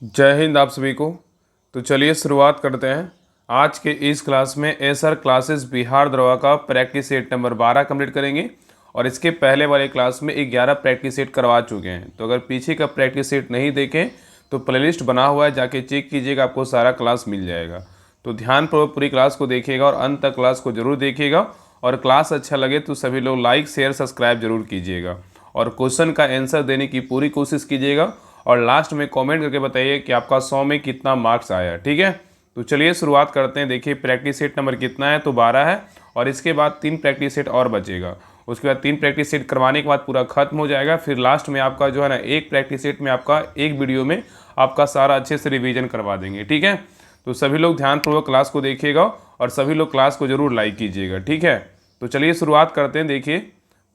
जय हिंद आप सभी को। तो चलिए शुरुआत करते हैं। आज के इस क्लास में एसआर क्लासेस बिहार दरवा का प्रैक्टिस सेट नंबर 12 कंप्लीट करेंगे और इसके पहले वाले क्लास में 11 प्रैक्टिस सेट करवा चुके हैं। तो अगर पीछे का प्रैक्टिस सेट नहीं देखें तो प्लेलिस्ट बना हुआ है, जाके चेक कीजिएगा, आपको सारा क्लास मिल जाएगा। तो ध्यानपूर्वक पूरी क्लास को देखिएगा और अंत तक क्लास को जरूर देखिएगा। और क्लास अच्छा लगे तो सभी लोग लाइक शेयर सब्सक्राइब जरूर कीजिएगा और क्वेश्चन का आंसर देने की पूरी कोशिश कीजिएगा और लास्ट में कमेंट करके बताइए कि आपका 100 में कितना मार्क्स आया। ठीक है, तो चलिए शुरुआत करते हैं। देखिए प्रैक्टिस सेट नंबर कितना है, तो 12 है और इसके बाद 3 प्रैक्टिस सेट और बचेगा। उसके बाद 3 प्रैक्टिस सेट करवाने के बाद पूरा खत्म हो जाएगा। फिर लास्ट में आपका जो है ना, एक प्रैक्टिस सेट में आपका एक वीडियो में आपका सारा अच्छे से रिविजन करवा देंगे। ठीक है, तो सभी लोग ध्यानपूर्वक क्लास को देखिएगा और सभी लोग क्लास को जरूर लाइक कीजिएगा। ठीक है, तो चलिए शुरुआत करते हैं। देखिए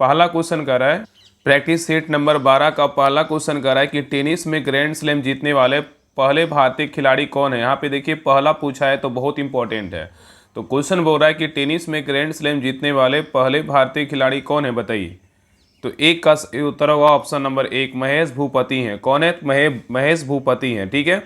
पहला क्वेश्चन कर रहा है, प्रैक्टिस सेट नंबर 12 का पहला क्वेश्चन कर रहा है कि टेनिस में ग्रैंड स्लैम जीतने वाले पहले भारतीय खिलाड़ी कौन है। यहाँ पे देखिए पहला पूछा है तो बहुत इंपॉर्टेंट है। तो क्वेश्चन बोल रहा है कि टेनिस में ग्रैंड स्लैम जीतने वाले पहले भारतीय खिलाड़ी कौन है, बताइए। तो एक का सही उत्तर होगा ऑप्शन नंबर 1, महेश भूपति हैं। कौन है? महेश भूपति हैं। ठीक है,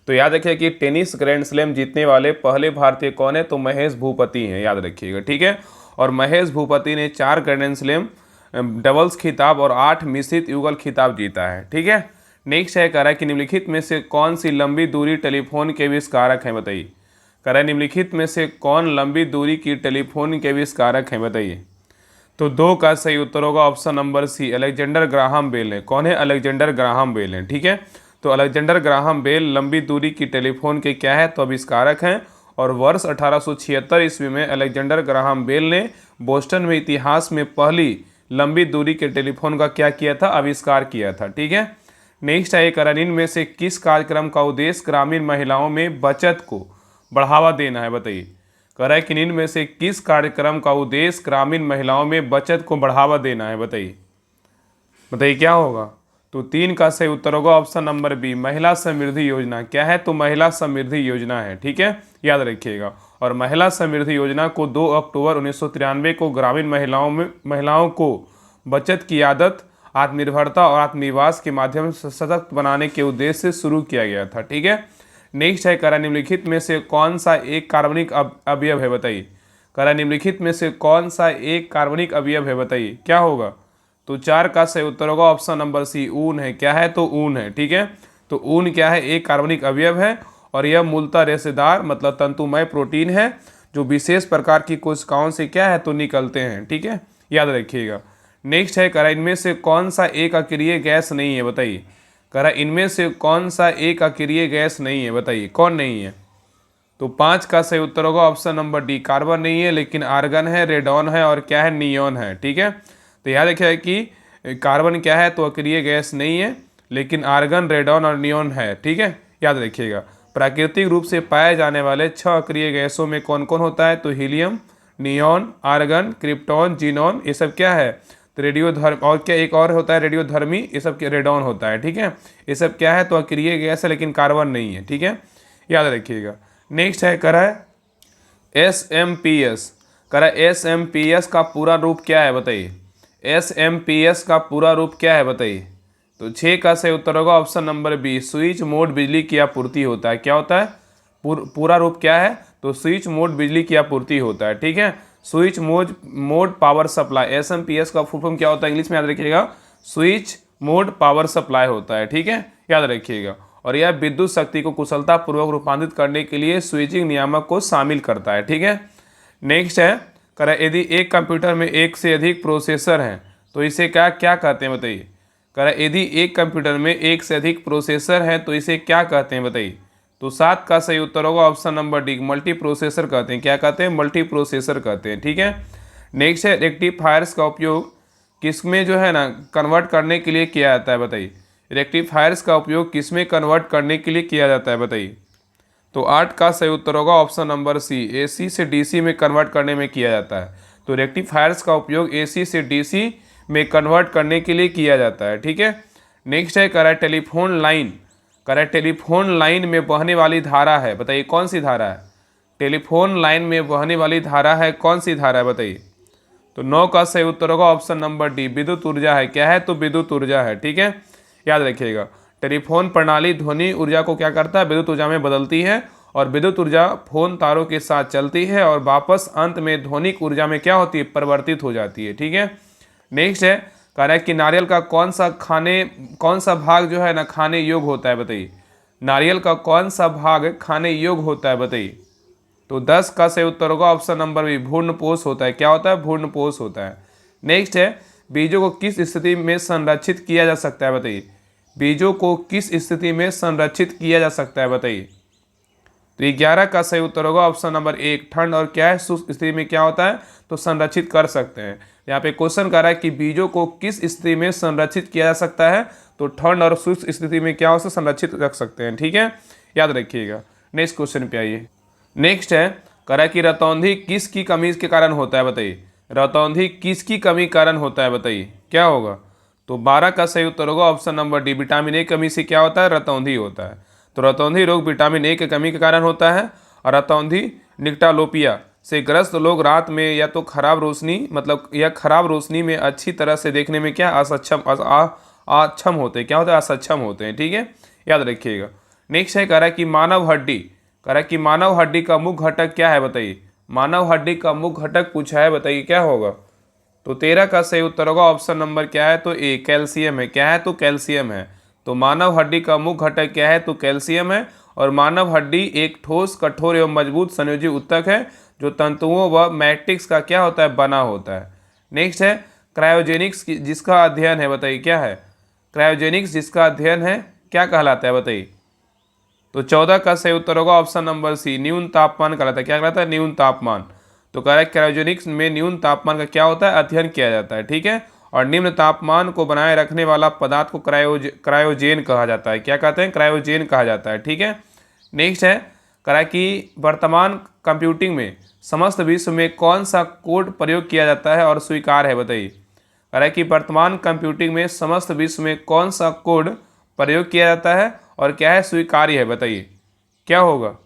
तो याद रखिए कि टेनिस ग्रैंड स्लैम जीतने वाले पहले भारतीय कौन है, तो महेश भूपति हैं, याद रखिएगा। ठीक है, और महेश भूपति ने 4 ग्रैंड स्लैम डबल्स खिताब और 8 मिश्रित युगल खिताब जीता है। ठीक है, नेक्स्ट है, कह रहा है कि निम्नलिखित में से कौन सी लंबी दूरी टेलीफोन के आविष्कारक हैं, बताइए। कह रहा है निम्नलिखित में से कौन लंबी दूरी की टेलीफोन के आविष्कारक हैं, बताइए। तो 2 का सही उत्तर होगा option number C, Alexander Graham Bell है। कौन है? अलेक्जेंडर ग्राहम बेल है। ठीक है, तो अलेक्जेंडर ग्राहम बेल लंबी दूरी की टेलीफोन के क्या है, तो आविष्कारक हैं। और वर्ष 1876 ईस्वी में अलेक्जेंडर ग्राहम बेल ने बोस्टन में इतिहास में पहली लंबी दूरी के टेलीफोन का क्या किया था, आविष्कार किया था। ठीक है, नेक्स्ट है, निम्न में से किस कार्यक्रम का उद्देश्य ग्रामीण महिलाओं में बचत को बढ़ावा देना है, बताइए। कह रहा है कि निम्न में से किस कार्यक्रम का उद्देश्य ग्रामीण महिलाओं में बचत को बढ़ावा देना है, बताइए। बताइए क्या होगा। तो 3 का सही उत्तर होगा ऑप्शन नंबर बी, महिला समृद्धि योजना। क्या है? तो महिला समृद्धि योजना है। ठीक है, याद रखिएगा। और महिला समृद्धि योजना को 2 अक्टूबर 1993 को ग्रामीण महिलाओं को बचत की आदत, आत्मनिर्भरता और आत्मविश्वास के माध्यम से सशक्त बनाने के उद्देश्य से शुरू किया गया था। ठीक है, नेक्स्ट है, करा निम्नलिखित में से कौन सा एक कार्बनिक अवयव है, बताइए। करा निम्नलिखित में से कौन सा एक कार्बनिक अवयव है, बताइए क्या होगा। तो 4 का सही उत्तर होगा ऑप्शन नंबर सी, ऊन है। क्या है? तो ऊन है। ठीक है, तो ऊन क्या है, एक कार्बनिक अवयव है और यह मूलतः रेशेदार मतलब तंतुमय प्रोटीन है जो विशेष प्रकार की कोशिकाओं से क्या है, तो निकलते हैं। ठीक है, याद रखिएगा। नेक्स्ट है, करा इनमें से कौन सा एक अक्रिय गैस नहीं है, बताइए। करा इनमें से कौन सा एक अक्रिय गैस नहीं है, बताइए कौन नहीं है। तो 5 का सही उत्तर होगा ऑप्शन नंबर डी, कार्बन नहीं है लेकिन आर्गन है, रेडॉन है और क्या है, नियॉन है। ठीक है, तो याद रखिए कि कार्बन क्या है, तो अक्रिय गैस नहीं है लेकिन आर्गन, रेडॉन और नियॉन है। ठीक है, याद रखिएगा। प्राकृतिक रूप से पाए जाने वाले 6 अक्रिय गैसों में कौन कौन होता है, तो helium, neon, argon, krypton, xenon, ये सब क्या है, तो रेडियोधर्म, और क्या एक और होता है रेडियोधर्मी, ये सब रेडॉन होता है। ठीक है, ये सब क्या है, तो अक्रिय गैस है लेकिन कार्बन नहीं है। ठीक है, याद रखिएगा। नेक्स्ट है, करा है SMPS। करा SMPS का पूरा रूप क्या है, बताइए। SMPS का पूरा रूप क्या है, बताइए। तो 6 का सही उत्तर होगा option number B, switch mode बिजली की आपूर्ति होता है। क्या होता है? पूरा रूप क्या है, तो स्विच मोड बिजली की आपूर्ति होता है। ठीक है, switch mode power supply, SMPS का फुल फॉर्म क्या होता है, इंग्लिश में याद रखिएगा, स्विच मोड पावर सप्लाई होता है। ठीक है, याद रखिएगा। और यह विद्युत शक्ति को कुशलतापूर्वक रूपांतरित करने के लिए स्विचिंग नियामक को शामिल करता है। ठीक है, नेक्स्ट है, करा यदि एक कंप्यूटर में एक से अधिक प्रोसेसर हैं तो इसे क्या क्या कहते हैं, बताइए। करा यदि एक कंप्यूटर में एक से अधिक प्रोसेसर हैं तो इसे क्या कहते हैं, बताइए। तो 7 का सही उत्तर होगा option number D, multi processor कहते हैं। क्या कहते हैं? मल्टी प्रोसेसर कहते हैं। ठीक है, नेक्स्ट है, रेक्टिफायर्स का उपयोग किसमें जो है ना, कन्वर्ट करने के लिए किया जाता है, बताइए। रेक्टिफायर्स का उपयोग किसमें कन्वर्ट करने के लिए किया जाता है, बताइए। तो 8 का सही उत्तर होगा ऑप्शन नंबर सी, AC से DC में कन्वर्ट करने में किया जाता है। तो रेक्टिफायर्स का उपयोग AC से DC में कन्वर्ट करने के लिए किया जाता है। ठीक है, नेक्स्ट है, करा टेलीफोन लाइन। करा टेलीफोन लाइन में बहने वाली धारा है, बताइए कौन सी धारा है। टेलीफोन लाइन में बहने वाली धारा है, कौन सी धारा है, बताइए। तो 9 का सही उत्तर होगा ऑप्शन नंबर डी, विद्युत ऊर्जा है। क्या है? तो विद्युत ऊर्जा है। ठीक है, याद रखिएगा। टेलीफोन प्रणाली ध्वनि ऊर्जा को क्या करता है, विद्युत ऊर्जा में बदलती है, और विद्युत ऊर्जा फोन तारों के साथ चलती है और वापस अंत में ध्वनिक ऊर्जा में क्या होती है, परिवर्तित हो जाती है। ठीक है, नेक्स्ट है, कह रहा है कि नारियल का कौन सा भाग जो है ना खाने योग्य होता है, बताइए। नारियल का कौन सा भाग खाने योग्य होता है, बताइए। तो 10 का सही उत्तर होगा ऑप्शन नंबर बी, भ्रूणपोष होता है। क्या होता है, भ्रूणपोष होता है। नेक्स्ट है, बीजों को किस स्थिति में संरक्षित किया जा सकता है, बताइए। बीजों को किस स्थिति में संरक्षित किया जा सकता है, बताइए। तो 11 का सही उत्तर होगा ऑप्शन नंबर 1, ठंड और क्या है, शुष्क स्थिति में क्या होता है, तो संरक्षित कर सकते हैं। यहाँ पे क्वेश्चन कर रहा है कि बीजों को किस स्थिति में संरक्षित किया जा सकता है, तो ठंड और शुष्क स्थिति में क्या हो सकता है, संरक्षित रख सकते हैं। ठीक है, याद रखिएगा। नेक्स्ट क्वेश्चन पे आइए। नेक्स्ट है, कह रहा है कि रतौंधी किसकी कमी के कारण होता है, बताइए। रतौंधी किसकी कमी कारण होता है, बताइए, क्या होगा। तो 12 का सही उत्तर होगा option number D, vitamin A कमी से क्या होता है, रतौंधी होता है। तो रतौंधी रोग विटामिन ए की कमी के कारण होता है, और रतौंधी निकटालोपिया से ग्रस्त लोग रात में या तो खराब रोशनी मतलब या खराब रोशनी में अच्छी तरह से देखने में क्या अक्षम होते हैं, क्या होता है, असक्षम होते हैं। ठीक है, याद रखिएगा। नेक्स्ट है, कह रहा है कि मानव हड्डी, कह रहा है कि मानव हड्डी का मुख्य घटक क्या है, बताइए। मानव हड्डी का मुख्य घटक पूछा है, बताइए क्या होगा। तो 13 का सही उत्तर होगा ऑप्शन नंबर क्या है, तो ए, कैल्शियम है। क्या है, तो कैल्शियम है। तो मानव हड्डी का मुख्य घटक क्या है, तो कैल्शियम है। और मानव हड्डी एक ठोस, कठोर एवं मजबूत संयोजी ऊतक है जो तंतुओं व मैट्रिक्स का क्या होता है, बना होता है। नेक्स्ट है, क्रायोजेनिक्स जिसका अध्ययन है, बताइए क्या है। क्रायोजेनिक्स जिसका अध्ययन है क्या कहलाता है, बताइए। तो 14 का सही उत्तर होगा ऑप्शन नंबर सी, न्यून तापमान कहलाता है। क्या कहलाता है, न्यून तापमान। तो कह रहा है क्रायोजेनिक्स में न्यून तापमान का क्या होता है, अध्ययन किया जाता है। ठीक है, और निम्न तापमान को बनाए रखने वाला पदार्थ को क्रायोजेन कहा जाता है। क्या कहते हैं, क्रायोजेन कहा जाता है। ठीक है, नेक्स्ट है, कह रहा है कि वर्तमान कंप्यूटिंग में समस्त विश्व में कौन सा कोड प्रयोग किया जाता है और स्वीकार है, बताइए। कह रहा है कि वर्तमान कंप्यूटिंग में समस्त विश्व में कौन सा कोड प्रयोग किया जाता है और क्या है, स्वीकार्य है, बताइए क्या होगा।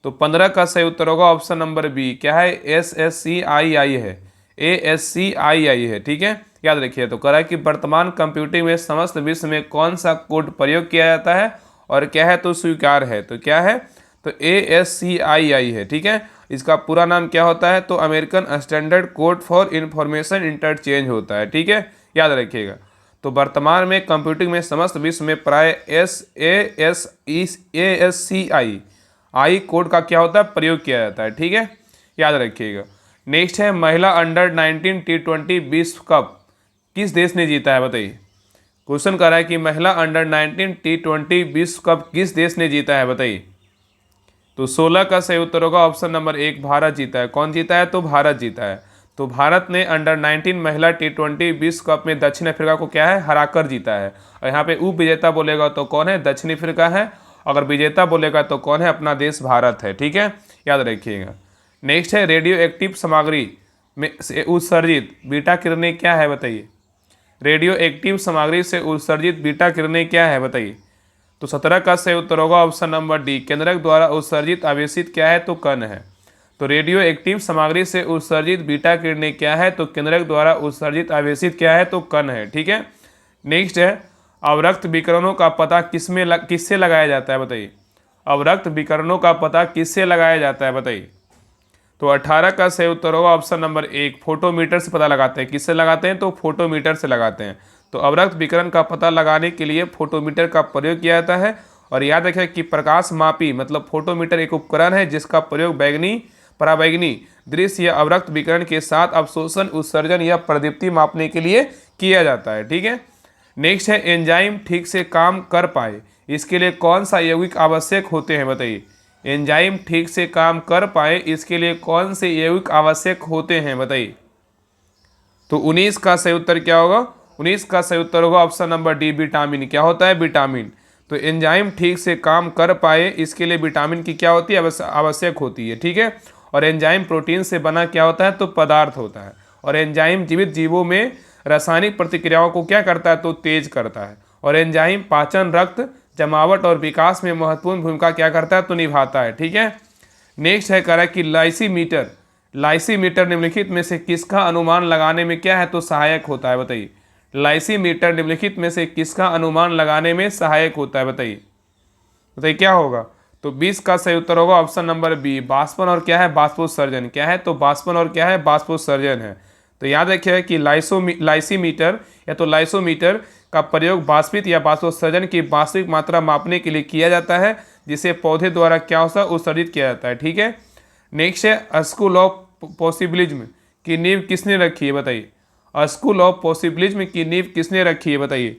तो 15 का सही उत्तर होगा ऑप्शन नंबर बी, क्या है, ASCII है। ASCII है। ठीक है, याद रखिए। तो कह रहा है कि वर्तमान कंप्यूटिंग में समस्त विश्व में कौन सा कोड प्रयोग किया जाता है और क्या है, तो स्वीकार है। तो क्या है, तो ASCII है। ठीक है, इसका पूरा नाम क्या होता है, तो American standard code for information interchange होता है। ठीक है, याद रखिएगा। तो वर्तमान में कंप्यूटिंग में समस्त विश्व में प्राय ASCII कोड का क्या होता है, प्रयोग किया जाता है। ठीक है, याद रखिएगा। नेक्स्ट है, महिला अंडर 19 T20 विश्व कप किस देश ने जीता है, बताइए। क्वेश्चन कर रहा है कि महिला अंडर 19 T20 विश्व कप किस देश ने जीता है, बताइए। तो 16 का सही उत्तर होगा ऑप्शन नंबर 1, भारत जीता है। कौन जीता है, तो भारत जीता है। तो भारत ने अंडर 19 महिला T20 विश्व कप में दक्षिण अफ्रीका को क्या है, हराकर जीता है। और यहाँ पे उप विजेता बोलेगा तो कौन है, दक्षिण अफ्रीका है। अगर विजेता बोलेगा तो कौन है, अपना देश भारत है। ठीक है, याद रखिएगा। नेक्स्ट है, रेडियो एक्टिव सामग्री में से उत्सर्जित बीटा किरणें क्या है, बताइए। रेडियो एक्टिव सामग्री से उत्सर्जित बीटा किरणें क्या है, बताइए। तो 17 का सही उत्तर होगा ऑप्शन नंबर डी, केंद्रक द्वारा उत्सर्जित आवेशित क्या है, तो कण है। तो रेडियो एक्टिव सामग्री से उत्सर्जित बीटा किरणें क्या है, तो केंद्रक द्वारा उत्सर्जित आवेशित क्या है, तो कण है। ठीक है, नेक्स्ट है, अवरक्त विकिरणों का पता किससे लगाया जाता है, बताइए। अवरक्त विकिरणों का पता किससे लगाया जाता है, बताइए। तो 18 का सही उत्तर होगा ऑप्शन नंबर 1, फोटोमीटर से पता लगाते हैं। किससे लगाते हैं, तो फोटोमीटर से लगाते हैं। तो अवरक्त विकिरण का पता लगाने के लिए फोटोमीटर का प्रयोग किया जाता है। और याद रखें कि प्रकाश मापी मतलब फोटोमीटर एक उपकरण है जिसका प्रयोग बैगनी, पराबैंगनी दृश्य या अवरक्त विकिरण के साथ अवशोषण, उत्सर्जन या प्रदीप्ति मापने के लिए किया जाता है। ठीक है, नेक्स्ट है, एंजाइम ठीक से काम कर पाए इसके लिए कौन सा यौगिक आवश्यक होते हैं, बताइए। एंजाइम ठीक से काम कर पाए इसके लिए कौन से यौगिक आवश्यक होते हैं, बताइए। तो 19 का सही उत्तर क्या होगा, 19 का सही उत्तर होगा ऑप्शन नंबर डी, विटामिन। क्या होता है, विटामिन। तो एंजाइम ठीक से काम कर पाए इसके लिए विटामिन की क्या होती है, आवश्यक होती है। ठीक है, और एंजाइम प्रोटीन से बना क्या होता है, तो पदार्थ होता है। और एंजाइम जीवित जीवों में रासायनिक प्रतिक्रियाओं को क्या करता है, तो तेज करता है। और एंजाइम पाचन, रक्त जमावट और विकास में महत्वपूर्ण भूमिका क्या करता है, तो निभाता है। ठीक है, नेक्स्ट है, कह रहा है कि लाइसीमीटर निम्नलिखित में से किसका अनुमान लगाने में क्या है, तो सहायक होता है, बताइए। लाइसीमीटर निम्नलिखित में से किसका अनुमान लगाने में सहायक होता है? बताइए बताइए क्या होगा? तो 20 का सही उत्तर होगा ऑप्शन नंबर बी, बाष्पन और क्या है? बाष्पोत्सर्जन। क्या है? तो बाष्पन और क्या है? बाष्पोत्सर्जन है। तो याद रखिएगा कि लाइसीमीटर या तो लाइसोमीटर का प्रयोग बाष्पित या बाष्पोत्सर्जन की वास्तविक मात्रा मापने के लिए किया जाता है, जिसे पौधे द्वारा क्या होता है? उत्सर्जित किया जाता है। ठीक है। नेक्स्ट है स्कूल ऑफ पॉसिबिलिज्म की नींव किसने रखी है? बताइए। स्कूल ऑफ पॉसिबिलिज्म की नींव किसने रखी है? बताइए।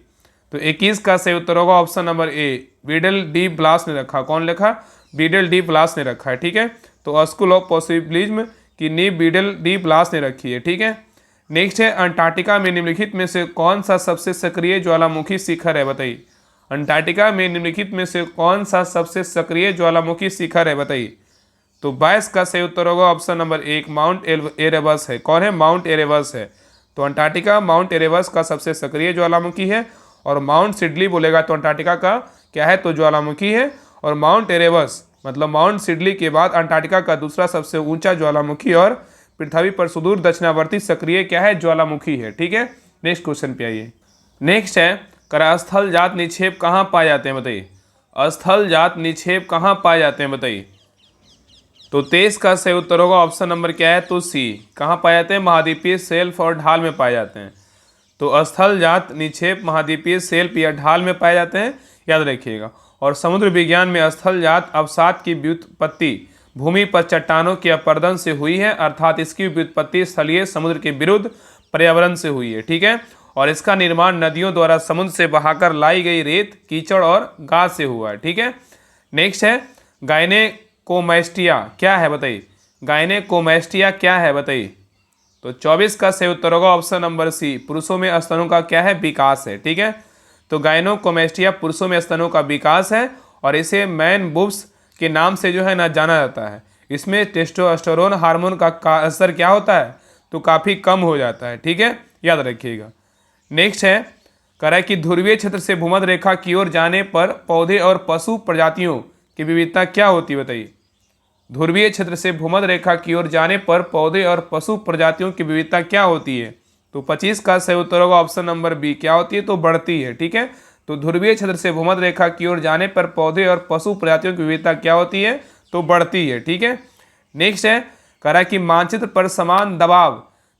तो 21 का सही उत्तर होगा option number A, Vidal de Blache ने रखा। कौन लिखा? बीडल डी ब्लास ने रखा है। ठीक है। तो स्कूल ऑफ पॉसिबिलिज्म की नींव बीडल डी ब्लास ने रखी है। ठीक है। नेक्स्ट है अंटार्कटिका में निम्नलिखित में से कौन सा सबसे सक्रिय ज्वालामुखी शिखर है? बताइए। अंटार्कटिका में निम्नलिखित में से कौन सा सबसे सक्रिय ज्वालामुखी शिखर है? बताइए। तो 22 का सही उत्तर होगा ऑप्शन नंबर एक, माउंट एरेबस है। कौन है? माउंट एरेबस है। तो अंटार्कटिका माउंट एरेबस का सबसे सक्रिय ज्वालामुखी है, और माउंट सिडली बोलेगा तो अंटार्कटिका का क्या है? तो ज्वालामुखी है। और माउंट एरेबस मतलब माउंट सिडली के बाद अंटार्कटिका का दूसरा सबसे ऊंचा ज्वालामुखी और पृथ्वी पर सुदूर दक्षिणावर्ती सक्रिय क्या है? ज्वालामुखी है। ठीक है। नेक्स्ट क्वेश्चन पे आइए। नेक्स्ट है करास्थल जात निक्षेप कहाँ पाए जाते हैं? बताइए। स्थल जात निक्षेप कहाँ पाए जाते हैं? बताइए। तो 23 का सही उत्तर होगा ऑप्शन नंबर क्या है? तो सी, कहाँ पाए जाते हैं? महाद्वीपीय शेल्फ और ढाल में पाए जाते हैं। तो स्थल जात निक्षेप महाद्वीपीय शेल्फ या ढाल में पाए जाते हैं, याद रखिएगा। और समुद्र विज्ञान में स्थल जात अवसाद की व्युत्पत्ति भूमि पर चट्टानों के अपरदन से हुई है, अर्थात इसकी व्युत्पत्ति स्थलीय समुद्र के विरुद्ध पर्यावरण से हुई है। ठीक है। और इसका निर्माण नदियों द्वारा समुद्र से बहाकर लाई गई रेत, कीचड़ और गाद से हुआ है। ठीक है। नेक्स्ट है गायनेकोमैस्टिया क्या है? बताइए। गायनेकोमैस्टिया क्या है? बताइए। तो 24 का सही उत्तर होगा ऑप्शन नंबर सी, पुरुषों में स्तनों का क्या है? विकास है। ठीक है। तो गायनेकोमैस्टिया पुरुषों में स्तनों का विकास है, और इसे मैन बुब्स के नाम से जो है ना जाना जाता है। इसमें टेस्टोस्टेरोन हार्मोन का असर क्या होता है? तो काफ़ी कम हो जाता है। ठीक है, याद रखिएगा। नेक्स्ट है कह रहा है कि ध्रुवीय क्षेत्र से भूमध्य रेखा की ओर जाने पर पौधे और पशु प्रजातियों की विविधता क्या होती है? बताइए। ध्रुवीय क्षेत्र से भूमध्य रेखा की ओर जाने पर पौधे और पशु प्रजातियों की विविधता क्या होती है? तो 25 का सही उत्तर होगा ऑप्शन नंबर बी, क्या होती है? तो बढ़ती है। ठीक है। तो ध्रुवीय क्षेत्र से भूमध्य रेखा की ओर जाने पर पौधे और पशु प्रजातियों की विविधता क्या होती है? तो बढ़ती है। ठीक है। नेक्स्ट है कह रहा है कि मानचित्र पर समान दबाव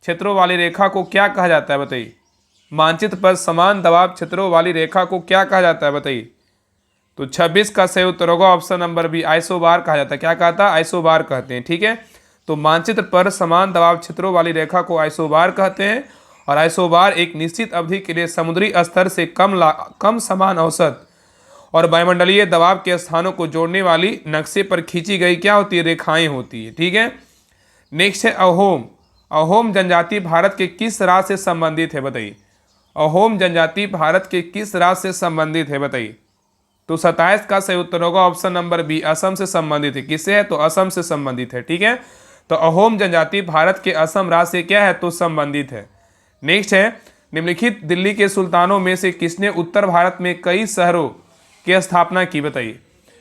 क्षेत्रों वाली रेखा को क्या कहा जाता है? बताइए। मानचित्र पर समान दबाव क्षेत्रों वाली रेखा को क्या कहा जाता है? बताइए। तो 26 का सही उत्तर होगा ऑप्शन नंबर बी, आइसोबार कहा जाता है। क्या कहता है? आइसोबार कहते हैं। ठीक है। तो मानचित्र पर समान दबाव क्षेत्रों वाली रेखा को आइसोबार कहते हैं, और आइसोबार एक निश्चित अवधि के लिए समुद्री स्तर से कम समान औसत और वायुमंडलीय दबाव के स्थानों को जोड़ने वाली नक्शे पर खींची गई क्या होती है? रेखाएं होती है। ठीक है। नेक्स्ट है अहोम। अहोम जनजाति भारत के किस राज्य से संबंधित है? बताइए। अहोम जनजाति भारत के किस राज्य से संबंधित है? बताइए। तो 27 का सही उत्तर होगा ऑप्शन नंबर बी, असम से संबंधित है। किससे है? तो असम से संबंधित है। ठीक है। तो अहोम जनजाति भारत के असम राज्य से क्या है? तो संबंधित है। नेक्स्ट है निम्नलिखित दिल्ली के सुल्तानों में से किसने उत्तर भारत में कई शहरों की स्थापना की? बताइए।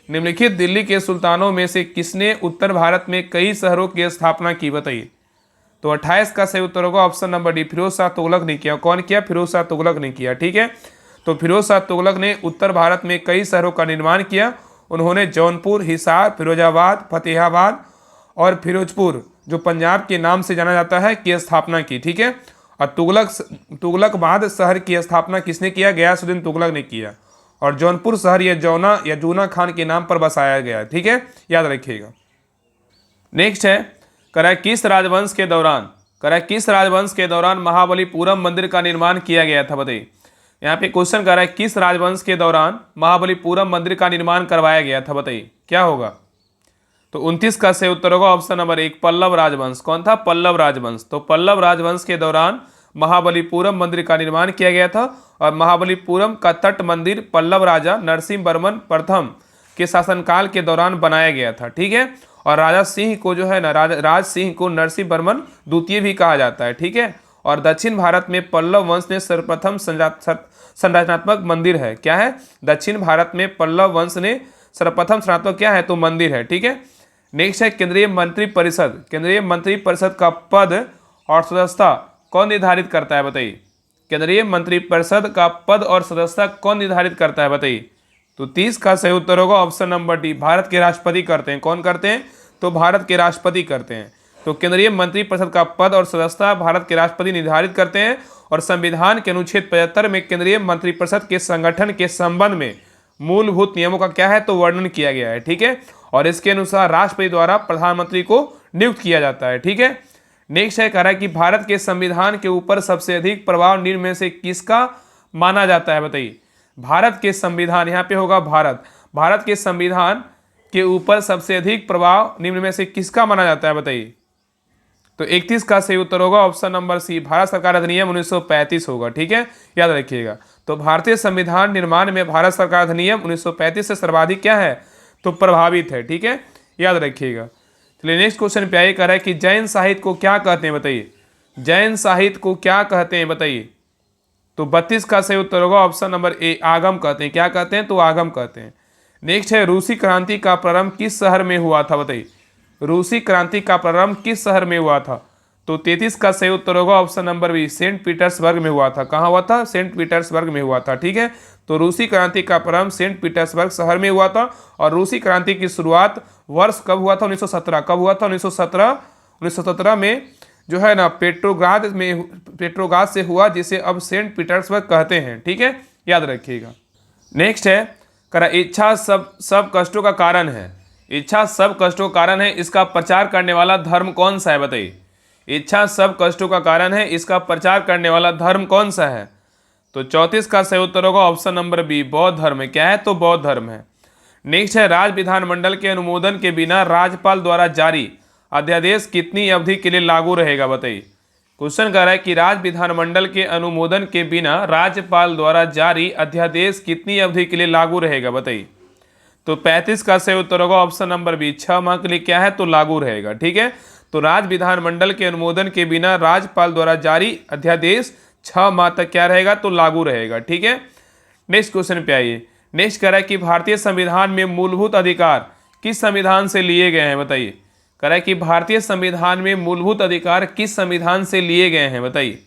निम्नलिखित दिल्ली के सुल्तानों में से किसने उत्तर भारत में कई शहरों की स्थापना की? बताइए। तो 28 का सही उत्तर होगा option number D, Firoz Shah Tughlaq ने किया। कौन किया? फिरोज शाह तुगलक ने किया। ठीक है। तो फिरोज शाह तुगलक ने उत्तर भारत में कई शहरों का निर्माण किया। उन्होंने जौनपुर, हिसार, फिरोजाबाद, फतेहाबाद और फिरोजपुर, जो पंजाब के नाम से जाना जाता है, की स्थापना की। ठीक है। और तुगलकबाद शहर की स्थापना किसने किया? गयासुद्दीन तुगलक ने किया। और जौनपुर शहर या जूना खान के नाम पर बसाया गया। ठीक है, याद रखिएगा। नेक्स्ट है किस राजवंश के दौरान महाबलीपुरम मंदिर का निर्माण किया गया था? बताइए। यहाँ पे क्वेश्चन कर रहा है किस राजवंश के दौरान महाबलीपुरम मंदिर का निर्माण करवाया गया था? बताइए क्या होगा? तो 29 का सही उत्तर होगा ऑप्शन नंबर एक, पल्लव राजवंश। कौन था? पल्लव राजवंश। तो पल्लव राजवंश के दौरान महाबलीपुरम मंदिर का निर्माण किया गया था, और महाबलीपुरम का तट मंदिर पल्लव राजा नरसिंह वर्मन प्रथम के शासनकाल के दौरान बनाया गया था। ठीक है। और राजा सिंह को जो है ना, राज सिंह को नरसिंह वर्मन द्वितीय भी कहा जाता है। ठीक है। और दक्षिण भारत में पल्लव वंश ने सर्वप्रथम संरचनात्मक मंदिर है। क्या है? दक्षिण भारत में पल्लव वंश ने सर्वप्रथम संरचनात्मक क्या है? तो मंदिर है। ठीक है। नेक्स्ट है केंद्रीय मंत्रिपरिषद का पद और सदस्यता कौन निर्धारित करता है? बताइए। केंद्रीय मंत्रिपरिषद का पद और सदस्यता कौन निर्धारित करता है बताइए। तो 30 का सही उत्तर होगा ऑप्शन नंबर डी, भारत के राष्ट्रपति करते हैं। कौन करते हैं? तो भारत के राष्ट्रपति करते हैं। तो केंद्रीय मंत्रिपरिषद का पद और सदस्यता भारत के राष्ट्रपति निर्धारित करते हैं और संविधान के अनुच्छेद 75 में केंद्रीय मंत्रिपरिषद के संगठन के संबंध में मूलभूत नियमों का क्या है तो वर्णन किया गया है। ठीक है, और इसके अनुसार राष्ट्रपति द्वारा प्रधानमंत्री को नियुक्त किया जाता है। ठीक है, नेक्स्ट है कह रहा है कि भारत के संविधान के ऊपर सबसे अधिक प्रभाव निम्न में से किसका माना जाता है बताइए। भारत के संविधान, यहाँ पे होगा भारत के संविधान के ऊपर सबसे अधिक प्रभाव निम्न में से किसका माना जाता है बताइए। तो 31 का सही उत्तर होगा ऑप्शन नंबर सी, भारत सरकार अधिनियम 1935 होगा। ठीक है, याद रखिएगा। तो भारतीय संविधान निर्माण में भारत सरकार अधिनियम 1935 से सर्वाधिक क्या है तो प्रभावित है। ठीक है, याद रखिएगा। चलिए नेक्स्ट क्वेश्चन पे आइए, कह रहा है कि जैन साहित्य को क्या कहते हैं बताइए। जैन साहित्य को क्या कहते हैं बताइए। तो 32 का सही उत्तर होगा ऑप्शन नंबर ए, आगम कहते हैं। क्या कहते हैं तो आगम कहते हैं। नेक्स्ट है रूसी क्रांति का प्रारंभ किस शहर में हुआ था बताइए। रूसी क्रांति का प्रारंभ किस शहर में हुआ था। तो 33 का सही उत्तर होगा option number B, Saint Petersburg में हुआ था। कहाँ हुआ था? सेंट पीटर्सबर्ग में हुआ था। ठीक है, तो रूसी क्रांति का प्रारंभ सेंट पीटर्सबर्ग शहर में हुआ था और रूसी क्रांति की शुरुआत वर्ष कब हुआ था? 1917। कब हुआ था? 1917 में जो है ना पेट्रोग्राद से हुआ, जिसे अब सेंट पीटर्सबर्ग कहते हैं। ठीक है, याद रखिएगा। नेक्स्ट है करा इच्छा सब कष्टों का कारण है। इच्छा सब कष्टों का कारण है, इसका प्रचार करने वाला धर्म कौन सा है बताइए। इच्छा सब कष्टों का कारण है, इसका प्रचार करने वाला धर्म कौन सा है। तो 34 का सही उत्तर होगा ऑप्शन नंबर बी, बौद्ध धर्म है। क्या है तो बौद्ध धर्म है। नेक्स्ट है राज्य विधानमंडल के अनुमोदन के बिना राज्यपाल द्वारा जारी अध्यादेश कितनी अवधि के लिए लागू रहेगा बताइए। क्वेश्चन कह रहा है कि राज्य विधानमंडल के अनुमोदन के बिना राज्यपाल द्वारा जारी अध्यादेश कितनी अवधि के लिए लागू रहेगा बताइए। तो 35 का सही उत्तर होगा ऑप्शन नंबर बी, 6 माह के लिए क्या है तो लागू रहेगा। ठीक है, तो राज्य विधानमंडल के अनुमोदन के बिना राज्यपाल द्वारा जारी अध्यादेश 6 माह तक क्या रहेगा तो लागू रहेगा। ठीक है, नेक्स्ट क्वेश्चन पे आइए। नेक्स्ट कह रहा है कि भारतीय संविधान में मूलभूत अधिकार किस संविधान से लिए गए हैं बताइए। कह रहा है कि भारतीय संविधान में मूलभूत अधिकार किस संविधान से लिए गए हैं बताइए।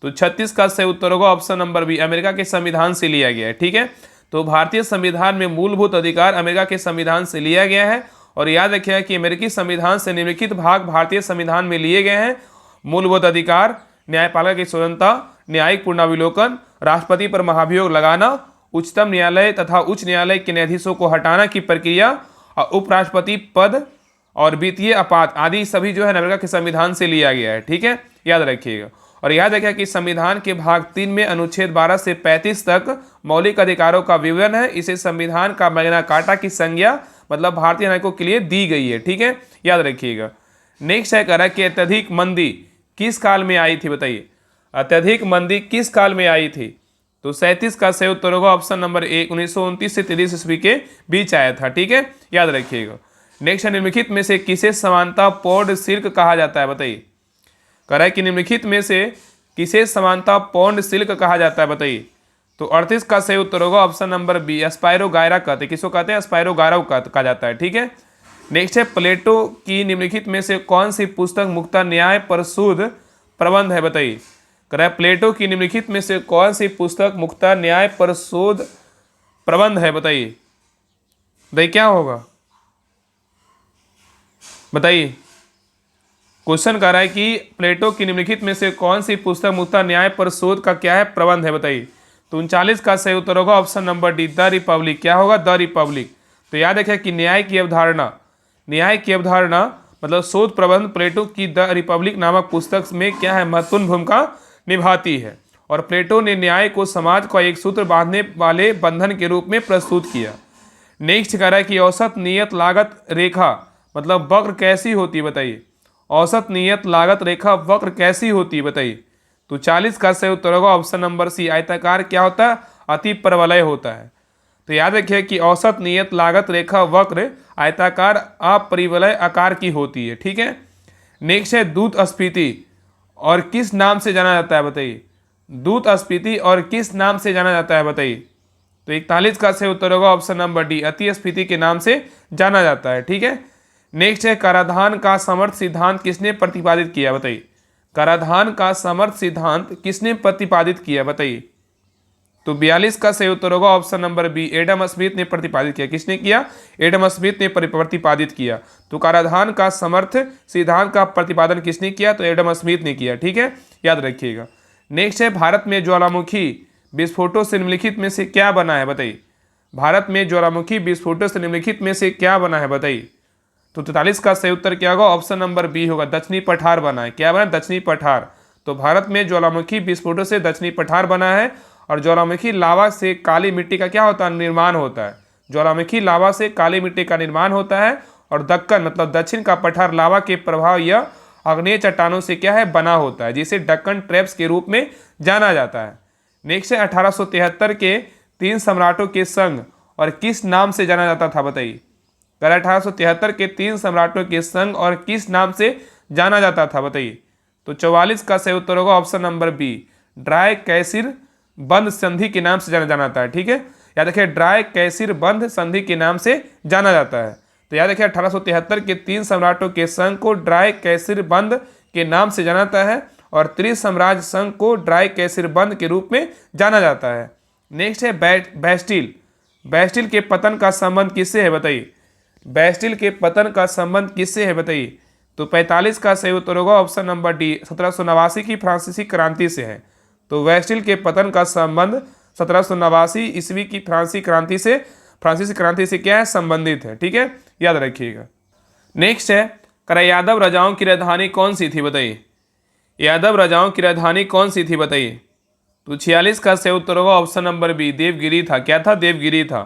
तो 36 का सही उत्तर होगा ऑप्शन नंबर बी, अमेरिका के संविधान से लिया गया है। ठीक है, तो भारतीय संविधान में मूलभूत अधिकार अमेरिका के संविधान से लिया गया है। और याद रखिएगा कि अमेरिकी संविधान से निम्नलिखित भाग भारतीय संविधान में लिए गए हैं। मूलभूत अधिकार, न्यायपालिका की स्वतंत्रता, न्यायिक पुनरावलोकन, राष्ट्रपति पर महाभियोग लगाना, उच्चतम न्यायालय तथा उच्च न्यायालय के न्यायाधीशों को हटाना की प्रक्रिया, और उपराष्ट्रपति पद और वित्तीय आपात आदि सभी जो है अमेरिका के संविधान से लिया गया है। ठीक है, याद रखिएगा। और याद रखिएगा कि संविधान के भाग 3 में अनुच्छेद 12 से 35 तक मौलिक अधिकारों का विवरण है। इसे संविधान का मैग्ना कार्टा की संज्ञा मतलब भारतीय नागरिकों के लिए दी गई है। ठीक है, याद रखिएगा। नेक्स्ट है कह रहा है कि अत्यधिक मंदी किस काल में आई थी बताइए। अत्यधिक मंदी किस काल में आई थी। तो 37 का सही उत्तर होगा ऑप्शन नंबर ए, 1929 से 30 ईस्वी के बीच आया था। ठीक है, याद रखिएगा। नेक्स्ट है निम्नलिखित में से किसे समानता पौंड सिल्क कहा जाता है बताइए। कह रहा है कि निम्नलिखित में से किसे समानता पौंड सिल्क कहा जाता है बताइए। तो 38 का सही उत्तर होगा ऑप्शन नंबर बी, स्पाइरो गायरा कहते हैं। किसको कहते हैं? स्पाइरो गायरा कहा जाता है। ठीक है, नेक्स्ट है प्लेटो की निम्नलिखित में से कौन सी पुस्तक मुक्ता न्याय पर शोध प्रबंध है बताइए। कह रहा है प्लेटो की निम्नलिखित में से कौन सी पुस्तक मुक्ता न्याय पर शोध प्रबंध है बताइए। भाई क्या होगा बताइए। क्वेश्चन कह रहा है कि प्लेटो की निम्नलिखित में से कौन सी पुस्तक मुक्ता न्याय पर शोध का क्या है प्रबंध है बताइए। तो 39 का सही उत्तर होगा option number D, the Republic. क्या होगा? The Republic. तो याद रखिए कि न्याय की अवधारणा मतलब शोध प्रबंध प्लेटो की द रिपब्लिक नामक पुस्तक में क्या है महत्वपूर्ण भूमिका निभाती है। और प्लेटो ने न्याय को समाज का एक सूत्र बांधने वाले बंधन के रूप में प्रस्तुत किया। नेक्स्ट कह रहा है कि औसत नियत लागत रेखा मतलब वक्र कैसी होती है बताइए। औसत नियत लागत रेखा वक्र कैसी होती है बताइए। तो 40 का सही उत्तर होगा ऑप्शन नंबर सी, आयताकार क्या होता है? अति परवलय होता है। तो याद रखिए कि औसत नियत लागत रेखा वक्र आयताकार अपरिवलय आकार की होती है। ठीक है, नेक्स्ट है दूतस्फीति और किस नाम से जाना जाता है बताइए। दूतस्फीति और किस नाम से जाना जाता है बताइए। तो 41 का सही उत्तर होगा ऑप्शन नंबर डी, अतिस्फीति के नाम से जाना जाता है। ठीक है, नेक्स्ट है कराधान का समर्थ सिद्धांत किसने प्रतिपादित किया बताइए। कराधान का समर्थ सिद्धांत किसने प्रतिपादित किया, बताइए। तो 42 का सही उत्तर होगा option number B, Adam Smith ने प्रतिपादित किया। किसने किया? एडम स्मिथ ने प्रतिपादित किया। तो कराधान का समर्थ सिद्धांत का प्रतिपादन किसने किया? तो एडम स्मिथ ने किया। ठीक है, याद रखिएगा। नेक्स्ट है, भारत में ज्वालामुखी विस्फोटों से निम्नलिखित में से क्या बना है, बताइए। भारत में ज्वालामुखी विस्फोटों से निम्नलिखित में से क्या बना है, बताइए। तो 43 का सही उत्तर क्या होगा? ऑप्शन नंबर बी होगा, दक्षिणी पठार बना है। क्या बना? दक्षिणी पठार। तो भारत में ज्वालामुखी विस्फोटों से दक्षिणी पठार बना है। और ज्वालामुखी लावा से काली मिट्टी का क्या होता है? निर्माण होता है। ज्वालामुखी लावा से काली मिट्टी का निर्माण होता है। और दक्कन मतलब दक्षिण का पठार लावा के प्रभाव या आग्नेय चट्टानों से क्या है? बना होता है, जिसे डक्कन ट्रैप्स के रूप में जाना जाता है। नेक्स्ट है, 1873 के 3 सम्राटों के संघ और किस नाम से जाना जाता था, बताइए। 1873 के 3 सम्राटों के संघ और किस नाम से जाना जाता था, बताइए। तो 44 का सही उत्तर होगा ऑप्शन नंबर बी, ड्राई कैसिर बंद संधि के नाम से जाना जाता है। ठीक है, याद रखिए, ड्राई कैसिर बंद संधि के नाम से जाना जाता है। तो याद रखिए, 1873 के 3 सम्राटों के संघ को ड्राई कैसिर बंद के नाम से जाना जाता है और त्रिसाम्राज्य संघ को ड्राई कैसिर बंद के रूप में जाना जाता है। नेक्स्ट है, बैस्टिल। बैस्टिल के पतन का संबंध किससे है, बताइए। बैस्टिल के पतन का संबंध किससे है, बताइए। तो 45 का सही उत्तर होगा ऑप्शन नंबर डी, 1789 की फ्रांसीसी क्रांति से है। तो बैस्टिल के पतन का संबंध 1789 ईस्वी की फ्रांसीसी क्रांति से क्या है? संबंधित है। ठीक है, याद रखिएगा। नेक्स्ट है, यादव राजाओं की राजधानी कौन सी थी, बताइए। यादव राजाओं की राजधानी कौन सी थी, बताइए। तो 46 का सही उत्तर होगा ऑप्शन नंबर बी, देवगिरी था। क्या था? देवगिरी था।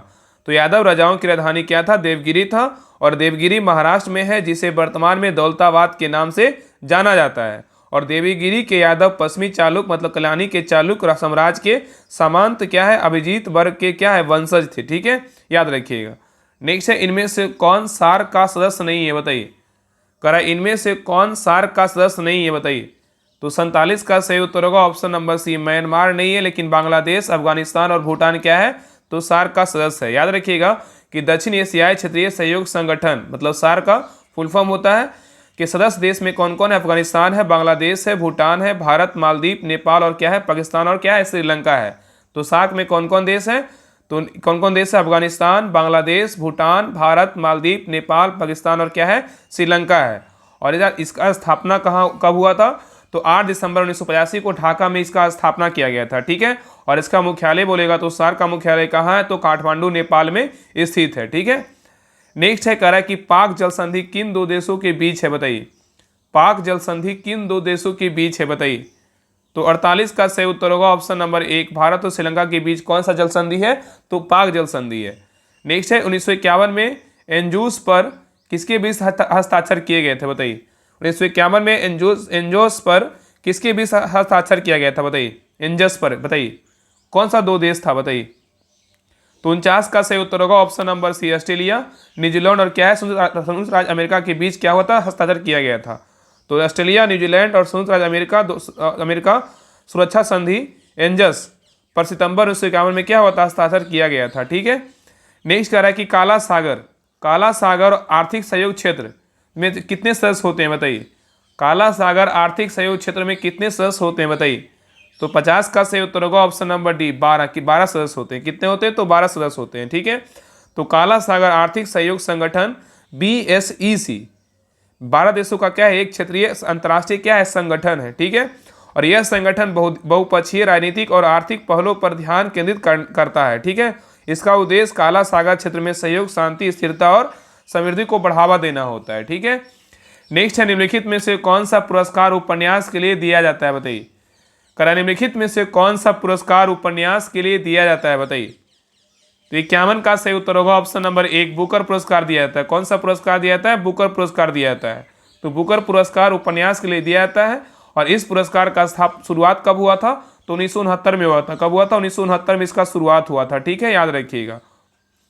तो यादव राजाओं की राजधानी क्या था? देवगिरी था। और देवगिरी महाराष्ट्र में है, जिसे वर्तमान में दौलताबाद के नाम से जाना जाता है। और देवगिरी के यादव पश्चिमी चालुक मतलब कल्याणी के चालुक साम्राज्य के सामंत क्या है? अभिजीत वर्ग के क्या है? वंशज थे। ठीक है, याद रखिएगा। नेक्स्ट है, इनमें से कौन सार का सदस्य नहीं है, बताइए। इनमें से कौन सार का सदस्य नहीं है, बताइए। तो 47 का सही उत्तर होगा ऑप्शन नंबर सी, म्यांमार नहीं है, लेकिन बांग्लादेश, अफगानिस्तान और भूटान क्या है? तो सार का सदस्य है। याद रखिएगा कि दक्षिण एशियाई क्षेत्रीय सहयोग संगठन मतलब सार का फुल फॉर्म होता है कि सदस्य देश में कौन कौन है? अफगानिस्तान है, बांग्लादेश है, भूटान है, भारत, मालदीव, नेपाल और क्या है? पाकिस्तान और क्या है? श्रीलंका है। तो सार्क में कौन कौन देश है? तो कौन कौन देश है? अफगानिस्तान, बांग्लादेश, भूटान, भारत, मालदीव, नेपाल, पाकिस्तान और क्या है? श्रीलंका है। और इधर इसका स्थापना कब हुआ था? तो 8 दिसंबर 1985 को ढाका में इसका स्थापना किया गया था। ठीक है, और इसका मुख्यालय बोलेगा तो सार्क का मुख्यालय कहाँ है? तो काठमांडू नेपाल में स्थित है। ठीक है, नेक्स्ट है, कह रहा है कि पाक जल संधि किन 2 देशों के बीच है, बताइए। पाक जल संधि किन 2 देशों के बीच है, बताइए। तो 48 का सही उत्तर होगा ऑप्शन नंबर 1, भारत और श्रीलंका के बीच कौन सा जल संधि है? तो पाक जल संधि है। नेक्स्ट है, 1951 में एंजूस पर किसके बीच हस्ताक्षर किए गए थे, बताइए। 1951 में एंजोस पर किसके बीच हस्ताक्षर किया गया था, बताइए। एंजस पर, बताइए कौन सा 2 देश था, बताइए। तो 49 का सही उत्तर होगा option number C, Australia, New Zealand और क्या है? संयुक्त राज्य अमेरिका के बीच क्या हुआ था? हस्ताक्षर किया गया था। तो ऑस्ट्रेलिया, न्यूजीलैंड और संयुक्त राज्य अमेरिका सुरक्षा संधि एंजस पर सितंबर 1951 में क्या हुआ था? हस्ताक्षर किया गया था। ठीक है, नेक्स्ट कह रहा है कि काला सागर आर्थिक सहयोग क्षेत्र में कितने सदस्य होते हैं, बताइए। काला सागर आर्थिक सहयोग क्षेत्र में कितने सदस्य होते हैं, बताइए। तो 50 का सही उत्तर होगा ऑप्शन नंबर डी, 12 सदस्य होते हैं। कितने होते हैं? तो 12 सदस्य होते हैं। ठीक है, तो काला सागर आर्थिक सहयोग संगठन BSEC 12 देशों का क्या है? एक क्षेत्रीय अंतर्राष्ट्रीय क्या है? संगठन है। ठीक है, और यह संगठन बहुपक्षीय राजनीतिक और आर्थिक पहलों पर ध्यान केंद्रित करता है। ठीक है, इसका उद्देश्य काला सागर क्षेत्र में सहयोग, शांति, स्थिरता और समृद्धि को बढ़ावा देना होता है। ठीक है, नेक्स्ट है, निम्नलिखित में से कौन सा पुरस्कार उपन्यास के लिए दिया जाता है, बताइए। निम्नलिखित में से कौन सा पुरस्कार उपन्यास के लिए दिया जाता है, बताइए। तो 51 का सही उत्तर होगा ऑप्शन नंबर 1, बुकर पुरस्कार दिया जाता है। कौन सा पुरस्कार दिया जाता है? बुकर पुरस्कार दिया जाता है। तो बुकर पुरस्कार उपन्यास के लिए दिया जाता है। और इस पुरस्कार का शुरुआत कब हुआ था? तो 1969 में हुआ था। कब हुआ था? 1969 में इसका शुरुआत हुआ था। ठीक है, याद रखिएगा।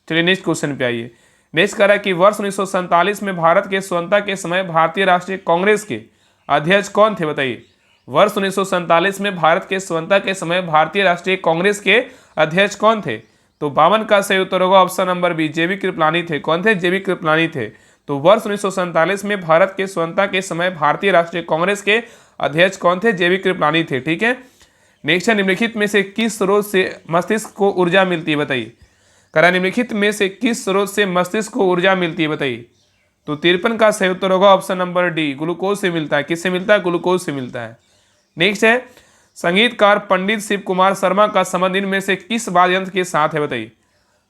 चलिए नेक्स्ट क्वेश्चन पे आइए। नेक्स्ट कह रहा है कि वर्ष 1947 में भारत के स्वतंत्रता के समय भारतीय राष्ट्रीय कांग्रेस के अध्यक्ष कौन थे, बताइए। वर्ष 1947 में भारत के स्वतंत्रता के समय भारतीय राष्ट्रीय कांग्रेस के अध्यक्ष कौन थे? तो 52 का सही उत्तर होगा option number B, JV Kripalani थे। कौन थे? JV कृपलानी थे। तो वर्ष 1947 में भारत के स्वतंत्रता के समय भारतीय राष्ट्रीय कांग्रेस के अध्यक्ष कौन थे? JV कृपलानी थे। ठीक है। नेक्स्ट है, निम्नलिखित में से किस स्रोत से मस्तिष्क को ऊर्जा मिलती है? बताइए। करा निम्नलिखित में से किस स्रोत से मस्तिष्क को ऊर्जा मिलती है? बताइए। तो 53 का सही उत्तर होगा ऑप्शन नंबर डी, ग्लूकोज से मिलता है। किससे मिलता है? ग्लूकोज से मिलता है। नेक्स्ट है, संगीतकार पंडित शिव कुमार शर्मा का संबंध इनमें से किस वाद्य यंत्र के साथ है? बताइए।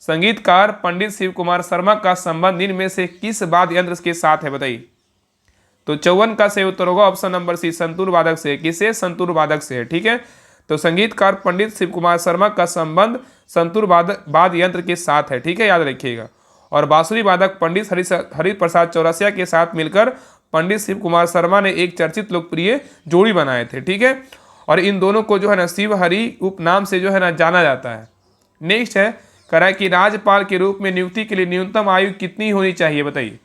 संगीतकार पंडित शिव कुमार शर्मा का संबंध इनमें से किस वाद्य यंत्र के साथ है? बताइए। तो 54 का सही उत्तर होगा ऑप्शन नंबर सी, संतूर वादक से। किससे? संतूर वादक से। ठीक है। तो संगीतकार पंडित शिव कुमार शर्मा का संबंध संतूर वाद्य यंत्र के साथ है। ठीक है, याद रखिएगा। और बांसुरी वादक पंडित हरिप्रसाद चौरसिया के साथ मिलकर पंडित शिव कुमार शर्मा ने एक चर्चित लोकप्रिय जोड़ी बनाए थे। ठीक है। और इन दोनों को जो है ना शिव हरि उपनाम से जो है ना जाना जाता है। नेक्स्ट है, करा कि राज्यपाल के रूप में नियुक्ति के लिए न्यूनतम आयु कितनी होनी चाहिए? बताइए।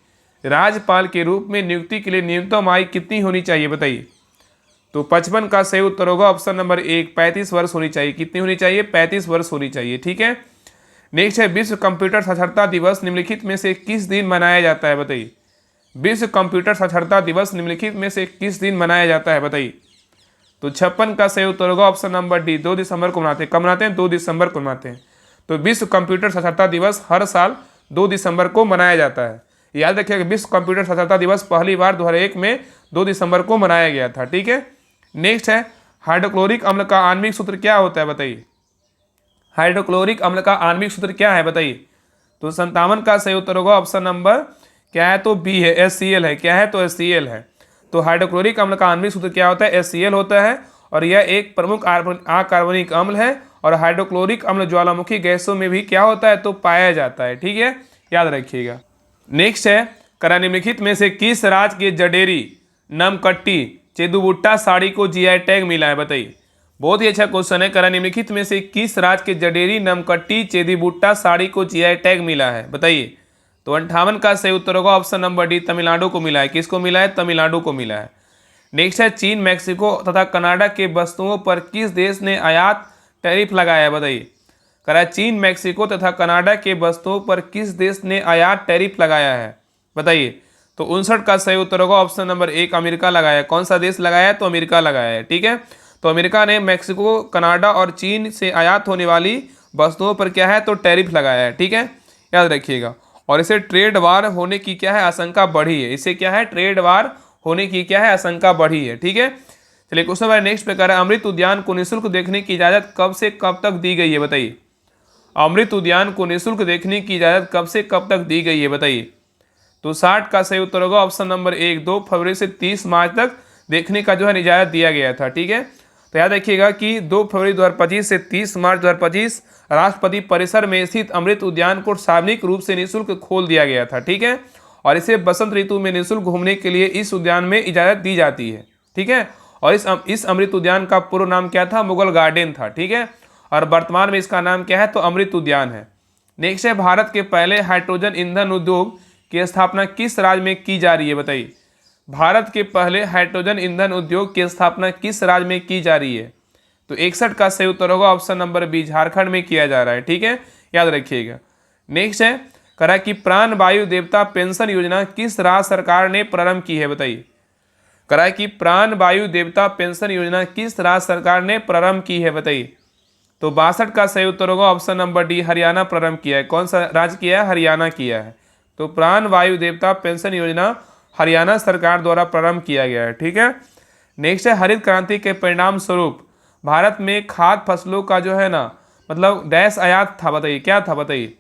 राज्यपाल के रूप में नियुक्ति के लिए न्यूनतम आयु कितनी होनी चाहिए? बताइए। तो 55 का सही उत्तर होगा ऑप्शन नंबर 1, 35 वर्ष होनी चाहिए। कितनी होनी चाहिए? 35 वर्ष होनी चाहिए। ठीक है। नेक्स्ट है, विश्व कंप्यूटर साक्षरता दिवस निम्नलिखित में से किस दिन मनाया जाता है? बताइए। विश्व कंप्यूटर साक्षरता दिवस निम्नलिखित में से किस दिन मनाया जाता है? बताइए। तो 56 का सही उत्तर होगा ऑप्शन नंबर डी, 2 दिसंबर को मनाते हैं। कब मनाते हैं? 2 दिसंबर को मनाते हैं। तो विश्व कंप्यूटर साक्षरता दिवस हर साल 2 दिसंबर को मनाया जाता है। याद रखिएगा, विश्व कंप्यूटर साक्षरता दिवस पहली बार 2001 में 2 दिसंबर को मनाया गया था। ठीक है। नेक्स्ट है, हाइड्रोक्लोरिक अम्ल का आणविक सूत्र क्या होता है? बताइए। हाइड्रोक्लोरिक अम्ल का आणविक सूत्र क्या है? बताइए। तो 57 का सही उत्तर होगा ऑप्शन नंबर क्या है? तो बी है, HCl है। क्या है? तो HCl है। तो हाइड्रोक्लोरिक अम्ल का आणविक सूत्र क्या होता है? HCl होता है। और यह एक प्रमुख अकार्बनिक अम्ल है। और हाइड्रोक्लोरिक अम्ल ज्वालामुखी गैसों में भी क्या होता है? तो पाया जाता है। ठीक है, याद रखिएगा। नेक्स्ट है, करा निम्नलिखित में से किस राज्य के जडेरी नमकट्टी चेदुबुट्टा साड़ी को GI टैग मिला है? बताइए। बहुत ही अच्छा क्वेश्चन है। करा निम्नलिखित में से किस राज्य के जडेरी नमकट्टी चेदुबुट्टा साड़ी को GI टैग मिला है? बताइए। तो 58 का सही उत्तर होगा ऑप्शन नंबर डी, तमिलनाडु को मिला है। किसको मिला है? तमिलनाडु को मिला है। नेक्स्ट है, चीन, मैक्सिको तथा कनाडा के वस्तुओं पर किस देश ने आयात टैरिफ लगाया है? बताइए। करा चीन, मैक्सिको तथा कनाडा के वस्तुओं पर किस देश ने आयात टैरिफ लगाया है? बताइए। तो 59 का सही उत्तर होगा ऑप्शन नंबर 1, अमेरिका लगाया है। कौन सा देश लगाया है? तो अमेरिका लगाया है। ठीक है। तो अमेरिका ने मैक्सिको, कनाडा और चीन से आयात होने वाली वस्तुओं पर क्या है? तो टैरिफ लगाया है। ठीक है, याद रखिएगा। और इसे ट्रेड वार होने की क्या है? आशंका बढ़ी है। इसे क्या है? ट्रेड वार होने की क्या है? आशंका बढ़ी है। ठीक है। चलिए क्वेश्चन नंबर नेक्स्ट पे कर रहा है, अमृत उद्यान को निःशुल्क देखने की इजाजत कब से कब तक दी गई है? बताइए। अमृत उद्यान को निःशुल्क देखने की इजाजत कब से कब तक दी गई है? बताइए। तो 60 का सही उत्तर होगा ऑप्शन नंबर 1, 2 फरवरी से 30 मार्च तक देखने का जो है इजाजत दिया गया था। ठीक है। तो याद रखिएगा कि 2 फरवरी 2025 से 30 मार्च 2025 राष्ट्रपति परिसर में स्थित अमृत उद्यान को सार्वजनिक रूप से निःशुल्क खोल दिया गया था। ठीक है। और इसे बसंत ऋतु में निःशुल्क घूमने के लिए इस उद्यान में इजाजत दी जाती है। ठीक है। और इस अमृत उद्यान का पूर्व नाम क्या था? मुगल गार्डन था। ठीक है। और वर्तमान में इसका नाम क्या है? तो अमृत उद्यान है। नेक्स्ट है, भारत के पहले हाइड्रोजन ईंधन उद्योग की स्थापना किस राज्य में की जा रही है? बताइए। भारत के पहले हाइड्रोजन ईंधन उद्योग की स्थापना किस राज्य में की जा रही है? तो 61 का सही उत्तर होगा ऑप्शन नंबर बी, झारखंड में किया जा रहा है। ठीक है, याद रखिएगा। नेक्स्ट है, करा कि प्राण वायु देवता पेंशन योजना किस राज्य सरकार ने प्रारंभ की है? बताइए। करा कि प्राण वायु देवता पेंशन योजना किस राज्य सरकार ने प्रारंभ की है? बताइए। तो 62 का सही उत्तर होगा ऑप्शन नंबर डी, हरियाणा प्रारंभ किया है। कौन सा राज्य किया है? हरियाणा किया है। तो प्राण वायु देवता पेंशन योजना हरियाणा सरकार द्वारा प्रारंभ किया गया है। ठीक है। नेक्स्ट है, हरित क्रांति के परिणाम स्वरूप भारत में खाद्य फसलों का जो है ना मतलब डैश आयात था। बताइए, क्या था? बताइए।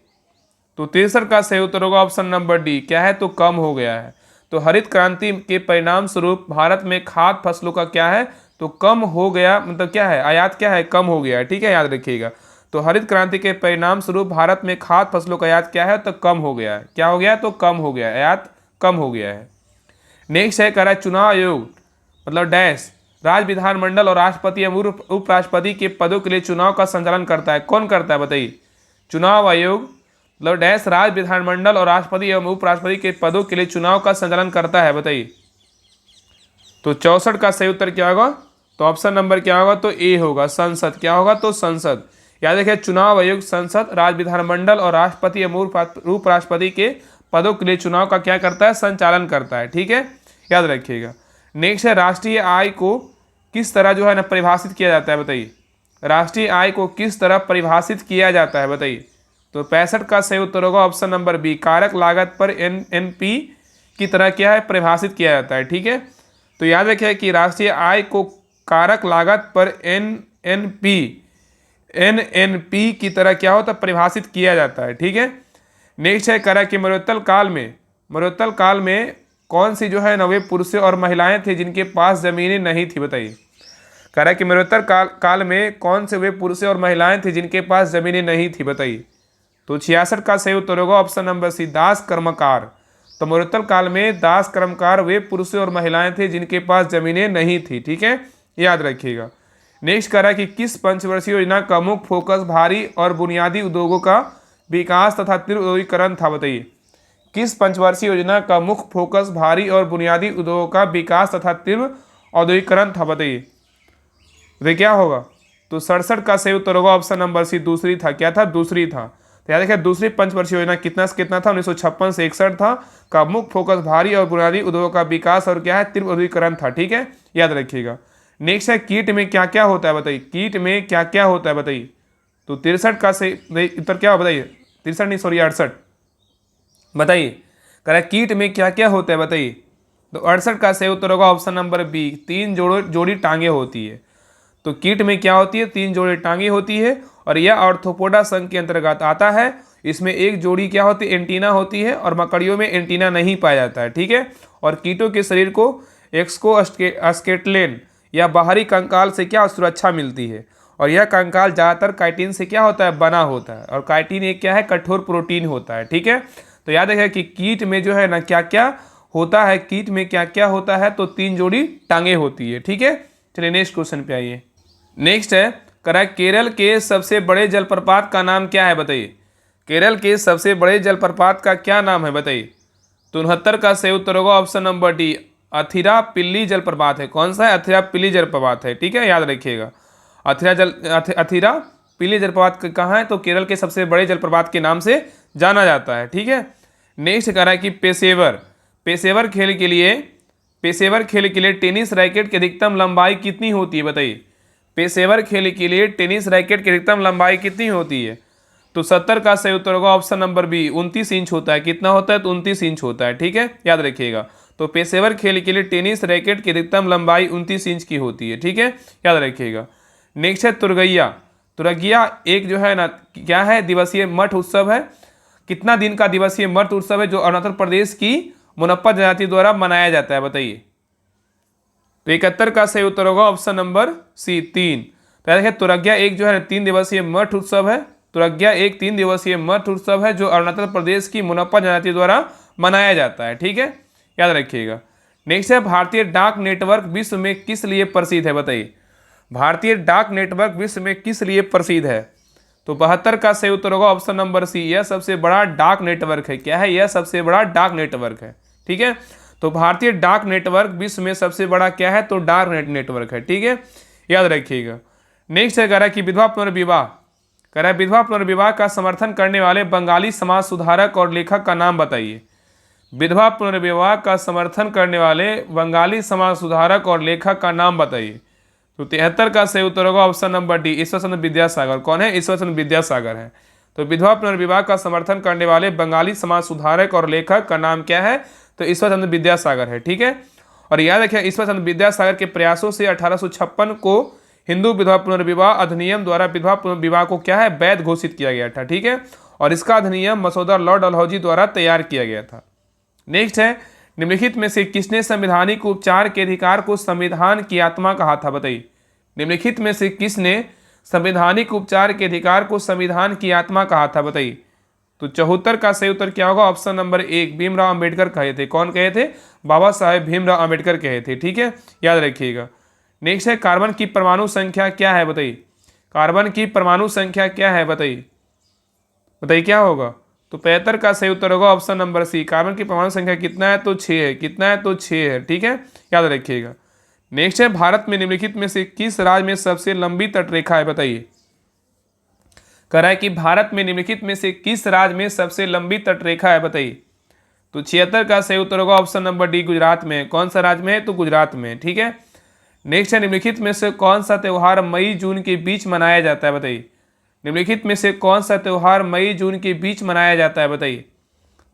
तो 63 का सही उत्तर होगा ऑप्शन नंबर डी, क्या है? तो कम हो गया है। तो हरित क्रांति के परिणाम स्वरूप भारत में खाद्य फसलों का क्या है? तो कम हो गया, मतलब क्या है? आयात क्या है? कम हो गया है। ठीक है, याद रखिएगा। तो हरित क्रांति के परिणाम स्वरूप भारत में खाद्य फसलों का आयात क्या है? तो कम हो गया है। क्या हो गया? तो कम हो गया है, आयात कम हो गया है। नेक्स्ट है, कह रहा है चुनाव आयोग मतलब डैश राज्य विधानमंडल और राष्ट्रपति एवं उपराष्ट्रपति के पदों के लिए चुनाव का संचालन करता है। कौन करता है? बताइए। चुनाव आयोग मतलब डैश राज्य विधानमंडल और राष्ट्रपति एवं उपराष्ट्रपति के पदों के लिए चुनाव का संचालन करता है। बताइए। तो 64 का सही उत्तर क्या होगा? तो ऑप्शन नंबर क्या होगा? तो ए होगा, संसद। क्या होगा? तो संसद। याद रखिए, चुनाव आयोग संसद, राज्य विधानमंडल और राष्ट्रपति एवं उपराष्ट्रपति के पदों के लिए चुनाव का क्या करता है, संचालन करता है। ठीक है, याद रखिएगा। नेक्स्ट है राष्ट्रीय आय को किस तरह जो है ना परिभाषित किया जाता है, बताइए। राष्ट्रीय आय को किस तरह परिभाषित किया जाता है, बताइए। तो 65 का सही उत्तर होगा ऑप्शन नंबर बी, कारक लागत पर एनएनपी की तरह क्या है, परिभाषित किया जाता है। ठीक है, तो याद रखिए कि राष्ट्रीय आय को कारक लागत पर एनएनपी की तरह क्या होता है, परिभाषित किया जाता है। ठीक है, नेक्स्ट है करा कि मरणोत्तर काल में कौन सी जो है ना वे पुरुष और महिलाएं थे जिनके पास जमीनें नहीं थी, बताइए। करा कि मरणोत्तर काल में कौन से वे पुरुष और महिलाएं थे जिनके पास जमीनें नहीं थी, बताइए। तो 66 का सही उत्तर होगा ऑप्शन नंबर सी, दास कर्मकार। तो मरणोत्तर काल में दास कर्मकार वे पुरुष और महिलाएं थे जिनके पास जमीनें नहीं थी। ठीक है, याद रखिएगा। नेक्स्ट करा कि किस पंचवर्षीय योजना का मुख्य फोकस भारी और बुनियादी उद्योगों का विकास तथा तीव्र औद्योगिकरण था, बताइए। किस पंचवर्षीय योजना का मुख्य फोकस भारी और बुनियादी उद्योगों का विकास तथा तीव्र औद्योगिकरण था, बताइए। तो क्या होगा, तो 67 का सही उत्तर होगा ऑप्शन नंबर सी, दूसरी था। क्या था, दूसरी था। तो याद रखिए दूसरी पंचवर्षीय योजना कितना से कितना था, 1956 से 61 था, का मुख्य फोकस भारी और बुनियादी उद्योगों का विकास और क्या है, तीव्र औद्योगिकरण था। ठीक है, याद रखिएगा। नेक्स्ट है कीट में क्या क्या होता है, बताइए। कीट में क्या क्या होता है, बताइए। तो 63 का सही उत्तर क्या हो, बताइए। 63 नहीं, सॉरी 68, बताइए। कह कीट में क्या क्या होता है, बताइए। तो 68 का सही उत्तर होगा ऑप्शन नंबर बी, 3 जोड़ी टांगे होती है। तो कीट में क्या होती है, 3 जोड़ी टांगे होती है और यह आर्थ्रोपोडा संघ के अंतर्गत आता है। इसमें एक जोड़ी क्या होती है, एंटीना होती है, और मकड़ियों में एंटीना नहीं पाया जाता है। ठीक है, और कीटों के शरीर को एक्सोस्केलेटन या बाहरी कंकाल से क्या सुरक्षा मिलती है, और यह कंकाल ज़्यादातर काइटिन से क्या होता है, बना होता है, और काइटिन एक क्या है, कठोर प्रोटीन होता है। ठीक है, तो याद रखिए कि कीट में जो है ना क्या क्या होता है, कीट में क्या क्या होता है, तो 3 जोड़ी टांगे होती है। ठीक है, चलिए नेक्स्ट क्वेश्चन पे आइए। नेक्स्ट है करा केरल के सबसे बड़े जलप्रपात का नाम क्या है, बताइए। केरल के सबसे बड़े जलप्रपात का क्या नाम है, बताइए। तो 69 का सही उत्तर होगा ऑप्शन नंबर डी, अथिरापिल्ली जलप्रपात है। कौन सा है, अथिरापिल्ली जलप्रपात है। ठीक है, याद रखिएगा। अथिरापिल्ली जलप्रपात कहाँ है, तो केरल के सबसे बड़े जलप्रपात के नाम से जाना जाता है। ठीक है, नेक्स्ट कह रहा है कि पेशेवर खेल के लिए टेनिस रैकेट की अधिकतम लंबाई कितनी होती है, बताइए। पेशेवर खेल के लिए टेनिस रैकेट की अधिकतम लंबाई कितनी होती है। तो 70 का सही उत्तर होगा ऑप्शन नंबर बी, 29 इंच होता है। कितना होता है, तो 29 इंच होता है। ठीक है, याद रखिएगा। तो पेशेवर खेल के लिए टेनिस रैकेट की अधिकतम लंबाई 29 इंच की होती है। ठीक है, याद रखिएगा। नेक्स्ट है तुरगिया एक जो है ना क्या है, दिवसीय मठ उत्सव है। कितना दिन का दिवसीय मठ उत्सव है जो अरुणाचल प्रदेश की मुनप्पा जनजाति द्वारा मनाया जाता है, बताइए। तो 71 का सही उत्तर होगा ऑप्शन नंबर सी, 3। तो देखिए तुरगिया एक जो है 3 दिवसीय मठ उत्सव है। तुरगिया एक 3 दिवसीय मठ उत्सव है जो अरुणाचल प्रदेश की मुनप्पा जनजाति द्वारा मनाया जाता है। ठीक है, याद रखिएगा। नेक्स्ट है भारतीय डाक नेटवर्क विश्व में किस लिए प्रसिद्ध है, बताइए। भारतीय डाक नेटवर्क विश्व में किस लिए प्रसिद्ध है। तो 72 का सही उत्तर होगा ऑप्शन नंबर सी, यह सबसे बड़ा डाक नेटवर्क है। क्या है, यह सबसे बड़ा डाक नेटवर्क है। ठीक है, तो भारतीय डाक नेटवर्क विश्व में सबसे बड़ा क्या है, तो डाक नेटवर्क है। ठीक है, याद रखिएगा। नेक्स्ट है कह रहा है कि विधवा पुनर्विवाह का समर्थन करने वाले बंगाली समाज सुधारक और लेखक का नाम बताइए। विधवा पुनर्विवाह का समर्थन करने वाले बंगाली समाज सुधारक और लेखक का नाम बताइए। तो 73 का सही उत्तर होगा option number D, Ishwar Chandra Vidyasagar. कौन है, ईश्वर चंद्र विद्यासागर है। तो विधवा पुनर्विवाह का समर्थन करने वाले बंगाली समाज सुधारक और लेखक का नाम क्या है, तो ईश्वर चंद्र विद्यासागर है। ठीक है, और याद रखिए ईश्वर चंद्र विद्यासागर के प्रयासों से 1856 को हिंदू विधवा पुनर्विवाह अधिनियम द्वारा विधवा पुनर्विवाह को क्या है, वैध घोषित किया गया था। ठीक है, और इसका अधिनियम मसौदा लॉर्ड डलहौजी द्वारा तैयार किया गया था। नेक्स्ट है निम्नलिखित में से किसने संवैधानिक उपचार के अधिकार को संविधान की आत्मा कहा था, बताइए। निम्नलिखित में से किसने संवैधानिक उपचार के अधिकार को संविधान की आत्मा कहा था, बताइए। तो 74 का सही उत्तर क्या होगा, ऑप्शन नंबर 1, भीमराव अंबेडकर कहे थे। कौन कहे थे, बाबा साहेब भीमराव अंबेडकर कहे थे। ठीक है, याद रखिएगा। नेक्स्ट है कार्बन की परमाणु संख्या क्या है, बताइए। कार्बन की परमाणु संख्या क्या है, बताइए क्या होगा। तो 75 का सही उत्तर होगा ऑप्शन नंबर सी, कार्बन की परमाणु संख्या कितना है, तो 6 है। कितना है, तो 6 है। ठीक है, याद रखिएगा। नेक्स्ट है भारत में निम्नलिखित में से किस राज्य में सबसे लंबी तटरेखा है, बताइए। कह रहा है कि भारत में निम्नलिखित में से किस राज्य में सबसे लंबी तटरेखा है, बताइए। तो 76 का सही उत्तर होगा ऑप्शन नंबर डी, गुजरात में। कौन सा राज्य में है? तो गुजरात में। ठीक है, नेक्स्ट है, निम्नलिखित में से कौन सा त्यौहार मई जून के बीच मनाया जाता है? बताइए, निम्नलिखित में से कौन सा त्यौहार मई जून के बीच मनाया जाता है? बताइए।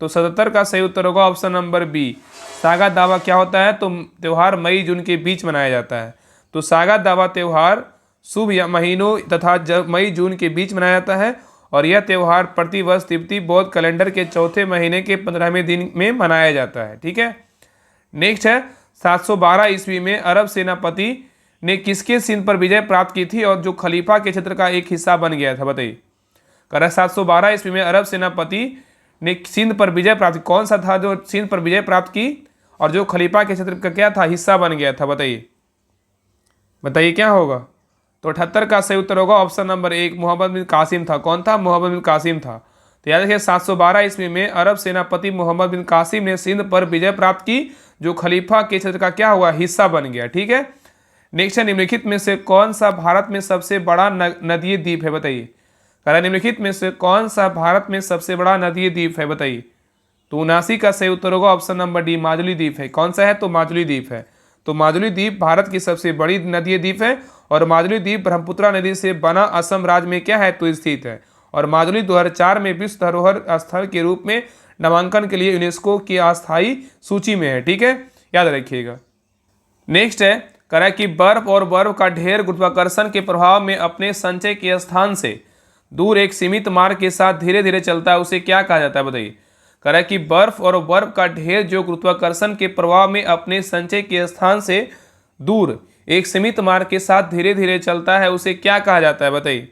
तो 77 का सही उत्तर होगा ऑप्शन नंबर बी, सागा दावा। क्या होता है? तो त्यौहार मई जून के बीच मनाया जाता है। तो सागा दावा त्यौहार शुभ या महीनों तथा मई जून के बीच मनाया जाता है और यह त्यौहार प्रतिवर्ष तिब्बती बौद्ध कैलेंडर के चौथे महीने के 15वें दिन में मनाया जाता है। ठीक है, नेक्स्ट है, 712 ईस्वी में अरब सेनापति ने किसके सिंध पर विजय प्राप्त की थी और जो खलीफा के क्षेत्र का एक हिस्सा बन गया था? बताइए। कह रहा है 712 ईस्वी में अरब सेनापति ने सिंध पर विजय प्राप्त, कौन सा था जो सिंध पर विजय प्राप्त की और जो खलीफा के क्षेत्र का क्या था? हिस्सा बन गया था। बताइए, बताइए क्या होगा? तो 78 का सही उत्तर होगा ऑप्शन नंबर एक, मोहम्मद बिन कासिम था। कौन था? मोहम्मद बिन कासिम था। तो याद रखिए, 712 ईस्वी में अरब सेनापति मोहम्मद बिन कासिम ने सिंध पर विजय प्राप्त की, जो खलीफा के क्षेत्र का क्या हुआ? हिस्सा बन गया। ठीक है, नेक्स्ट है, निम्नलिखित में से कौन सा भारत में सबसे बड़ा नदीय द्वीप है? बताइए। कह रहा है निम्नलिखित में से कौन सा भारत में सबसे बड़ा नदीय द्वीप है? बताइए। तो 79 का सही उत्तर होगा ऑप्शन नंबर डी, माजुली द्वीप है। कौन सा है? तो माजुली द्वीप है। तो माजुली द्वीप भारत की सबसे बड़ी नदीय द्वीप है और माजुली द्वीप ब्रह्मपुत्रा नदी से बना असम राज्य में क्या है? तो स्थित है। और माजुली 2004 में विश्व धरोहर स्थल के रूप में नामांकन के लिए यूनेस्को की अस्थायी सूची में है। ठीक है, याद रखिएगा। नेक्स्ट है, कह रहा है कि बर्फ और बर्फ का ढेर गुरुत्वाकर्षण के प्रभाव में अपने संचय के स्थान से दूर एक सीमित मार्ग के साथ धीरे धीरे चलता है, उसे क्या कहा जाता है? बताइए। कह रहा है कि बर्फ और बर्फ का ढेर जो गुरुत्वाकर्षण के प्रभाव में अपने संचय के स्थान से दूर एक सीमित मार्ग के साथ धीरे धीरे चलता है, उसे क्या कहा जाता है? बताइए।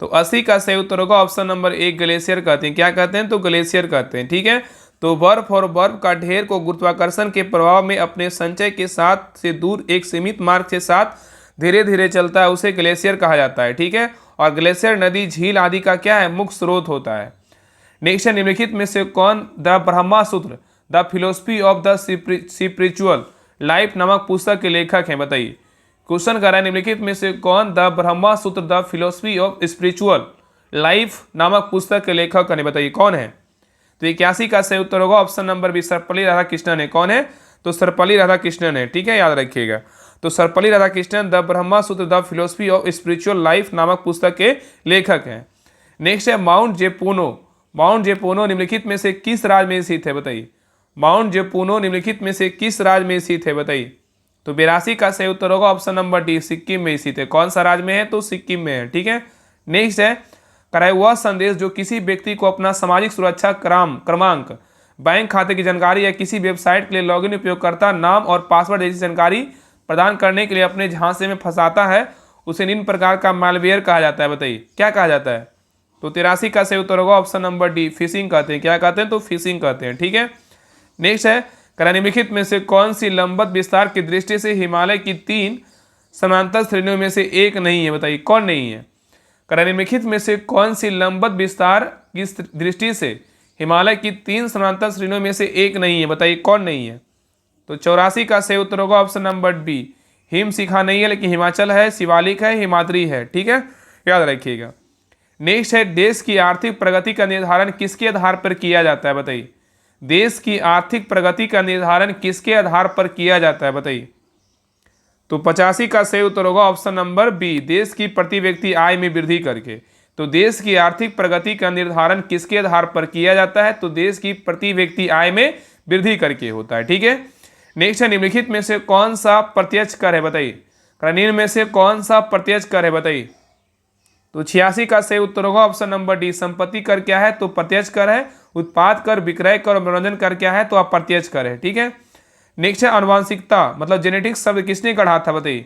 तो 80 का सही उत्तर होगा ऑप्शन नंबर एक, ग्लेशियर कहते हैं। क्या कहते हैं? तो ग्लेशियर कहते हैं। ठीक है, तो बर्फ और बर्फ का ढेर को गुरुत्वाकर्षण के प्रभाव में अपने संचय के साथ से दूर एक सीमित मार्ग के साथ धीरे धीरे चलता है, उसे ग्लेशियर कहा जाता है। ठीक है, और ग्लेशियर नदी, झील आदि का क्या है? मुख्य स्रोत होता है। नेक्स्ट है, निम्नलिखित में से कौन द ब्रह्मा सूत्र the philosophy of the spiritual life नामक पुस्तक के लेखक हैं? बताइए। क्वेश्चन कर रहा है, निम्नलिखित में से कौन द ब्रह्मा सूत्र the philosophy of spiritual life नामक पुस्तक के लेखक हैं? बताइए कौन है? तो 81 का सही उत्तर होगा option number B, Sarvepalli Radhakrishnan है। कौन है? तो सर्वपल्ली राधाकृष्णन है। ठीक है, याद रखिएगा। तो सर्वपल्ली राधाकृष्णन द ब्रह्मा सूत्र the philosophy of spiritual life नामक पुस्तक के लेखक हैं। नेक्स्ट है, माउंट जेपोनो। माउंट जेपोनो निम्नलिखित में से किस राज्य में स्थित है? बताइए। माउंट जेपोनो निम्नलिखित में से किस राज्य में स्थित है? बताइए। तो 82 का सही उत्तर होगा ऑप्शन नंबर डी, सिक्किम में स्थित है। कौन सा राज्य में है? तो सिक्किम में है। ठीक है, नेक्स्ट है, कराए वह संदेश जो किसी व्यक्ति को अपना सामाजिक सुरक्षा क्रमांक, बैंक खाते की जानकारी या किसी वेबसाइट के लिए लॉगिन उपयोगकर्ता नाम और पासवर्ड जैसी जानकारी प्रदान करने के लिए अपने झांसे में फंसाता है, उसे निम्न प्रकार का मालवेयर कहा जाता है। बताइए क्या कहा जाता है? तो 83 का सही उत्तर होगा ऑप्शन नंबर डी, फिशिंग कहते हैं। क्या कहते हैं? तो फिशिंग कहते हैं। ठीक है, नेक्स्ट है, निम्नलिखित में से कौन सी लंबवत विस्तार की दृष्टि से हिमालय की 3 समांतर श्रेणियों में से एक नहीं है? बताइए कौन नहीं है? निम्नलिखित में से कौन सी लंबवत विस्तार की दृष्टि से हिमालय की 3 समांतर श्रेणियों में से एक नहीं है? बताइए कौन नहीं है? तो 84 का सही उत्तर होगा ऑप्शन नंबर बी, हिम शिखा नहीं है, लेकिन हिमाचल है, शिवालिक है, हिमाद्री है। ठीक है, याद रखिएगा। नेक्स्ट है, देश की आर्थिक प्रगति का निर्धारण किसके आधार पर किया जाता है? बताइए। देश की आर्थिक प्रगति का निर्धारण किसके आधार पर किया जाता है? बताइए। तो 85 का सही उत्तर होगा ऑप्शन नंबर बी, देश की प्रति व्यक्ति आय में वृद्धि करके। तो देश की आर्थिक प्रगति का निर्धारण किसके आधार पर किया जाता है? तो देश की प्रति व्यक्ति आय में वृद्धि करके होता है। ठीक है, नेक्स्ट है, निम्नलिखित में से कौन सा प्रत्यक्ष कर है? बताइए। निम्न में से कौन सा प्रत्यक्ष कर है? बताइए। तो 86 का सही उत्तर होगा ऑप्शन नंबर डी, संपत्ति कर क्या है? तो प्रत्यक्ष कर है। उत्पाद कर, विक्रय कर और मनोरंजन कर क्या है? तो अप्रत्यक्ष कर है। ठीक है, नेक्स्ट है, आनुवांशिकता मतलब जेनेटिक्स शब्द किसने गढ़ा था? बताइए।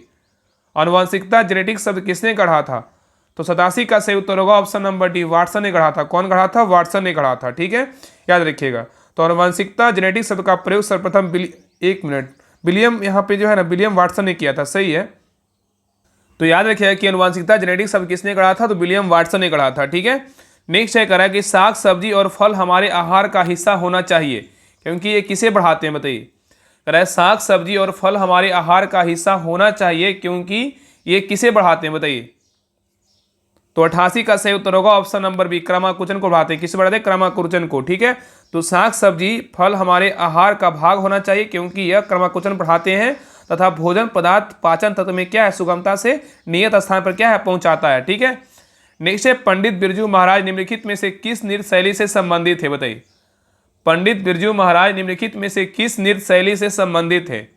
आनुवांशिकता जेनेटिक्स शब्द किसने गढ़ा था? तो 87 का सही उत्तर होगा ऑप्शन नंबर डी, वाटसन ने गढ़ा था। कौन गढ़ा था? वाटसन ने गढ़ा था। ठीक है, याद रखिएगा। तो आनुवांशिकता जेनेटिक्स शब्द का प्रयोग सर्वप्रथम विलियम यहाँ पे जो है ना, विलियम वाटसन ने किया था। सही है, तो याद रखिएगा कि आनुवांशिकता जेनेटिक्स शब्द किसने गढ़ा था? तो विलियम वाटसन ने गढ़ा था। ठीक है, नेक्स्ट है, करा कि साग सब्जी और फल हमारे आहार का हिस्सा होना चाहिए क्योंकि ये किसे बढ़ाते हैं? बताइए। करा साग सब्जी और फल हमारे आहार का हिस्सा होना चाहिए क्योंकि ये किसे बढ़ाते हैं? बताइए। तो 88 का सही उत्तर होगा ऑप्शन नंबर बी, क्रमाकुचन को बढ़ाते हैं। किसे बढ़ाते हैं? क्रमाकुचन को। ठीक है, तो शाक सब्जी फल हमारे आहार का भाग होना चाहिए, क्योंकि यह क्रमाकुचन बढ़ाते हैं तथा भोजन पदार्थ पाचन तंत्र में क्या है, सुगमता से नियत स्थान पर क्या है, पहुंचाता है। ठीक है, नेक्स्ट है पंडित बिरजू महाराज निम्नलिखित में से किस नृत्य शैली से संबंधित है, बताइए। पंडित बिरजू महाराज निम्नलिखित में से किस नृत्य शैली से संबंधित है?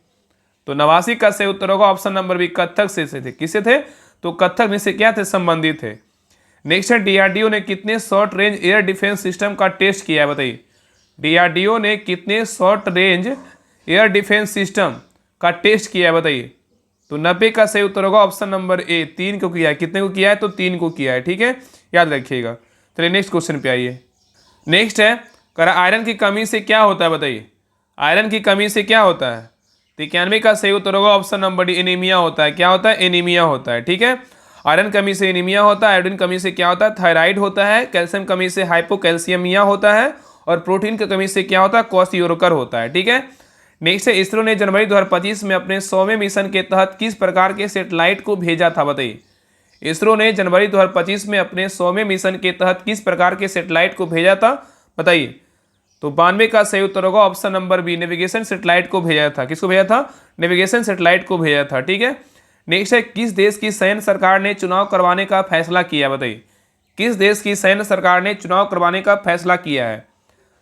तो नवासी का सही उत्तर होगा ऑप्शन नंबर बी, कथक से थे। किससे थे? तो कथक में से क्या थे, संबंधित थे। नेक्स्ट है डीआरडीओ ने कितने short range air defence system का टेस्ट किया है, बताइए। डीआरडीओ ने कितने short range air defence system का टेस्ट किया है, बताइए। तो 90 का सही उत्तर होगा ऑप्शन नंबर ए, 3 को किया है। कितने को किया है? तो 3 को किया है। ठीक है, याद रखिएगा। चलिए नेक्स्ट क्वेश्चन पे आइए। नेक्स्ट है करा आयरन की कमी से क्या होता है, बताइए। आयरन की कमी से क्या होता है? 91 का सही उत्तर होगा ऑप्शन नंबर डी, एनीमिया होता है। क्या होता है? एनीमिया होता है। ठीक है, आयरन कमी से एनीमिया होता है, आयोडीन कमी से क्या होता है, थायराइड होता है, कैल्शियम कमी से हाइपोकैल्शियमिया होता है, और प्रोटीन की कमी से क्या होता है, क्वाशियोरकर होता है। ठीक है, नेक्स्ट है इसरो ने जनवरी 2025 में अपने 100वें मिशन के तहत किस प्रकार के सैटेलाइट को भेजा था, बताइए। इसरो ने जनवरी 2025 में अपने 100वें मिशन के तहत किस प्रकार के सैटेलाइट को भेजा था, बताइए। तो 92 का सही उत्तर होगा option number B, navigation satellite को भेजा था। किसको भेजा था? नेविगेशन सैटेलाइट को भेजा था। ठीक है, नेक्स्ट है किस देश की सैन्य सरकार ने चुनाव करवाने का फैसला किया, बताइए। किस देश की सैन्य सरकार ने चुनाव करवाने का फैसला किया है?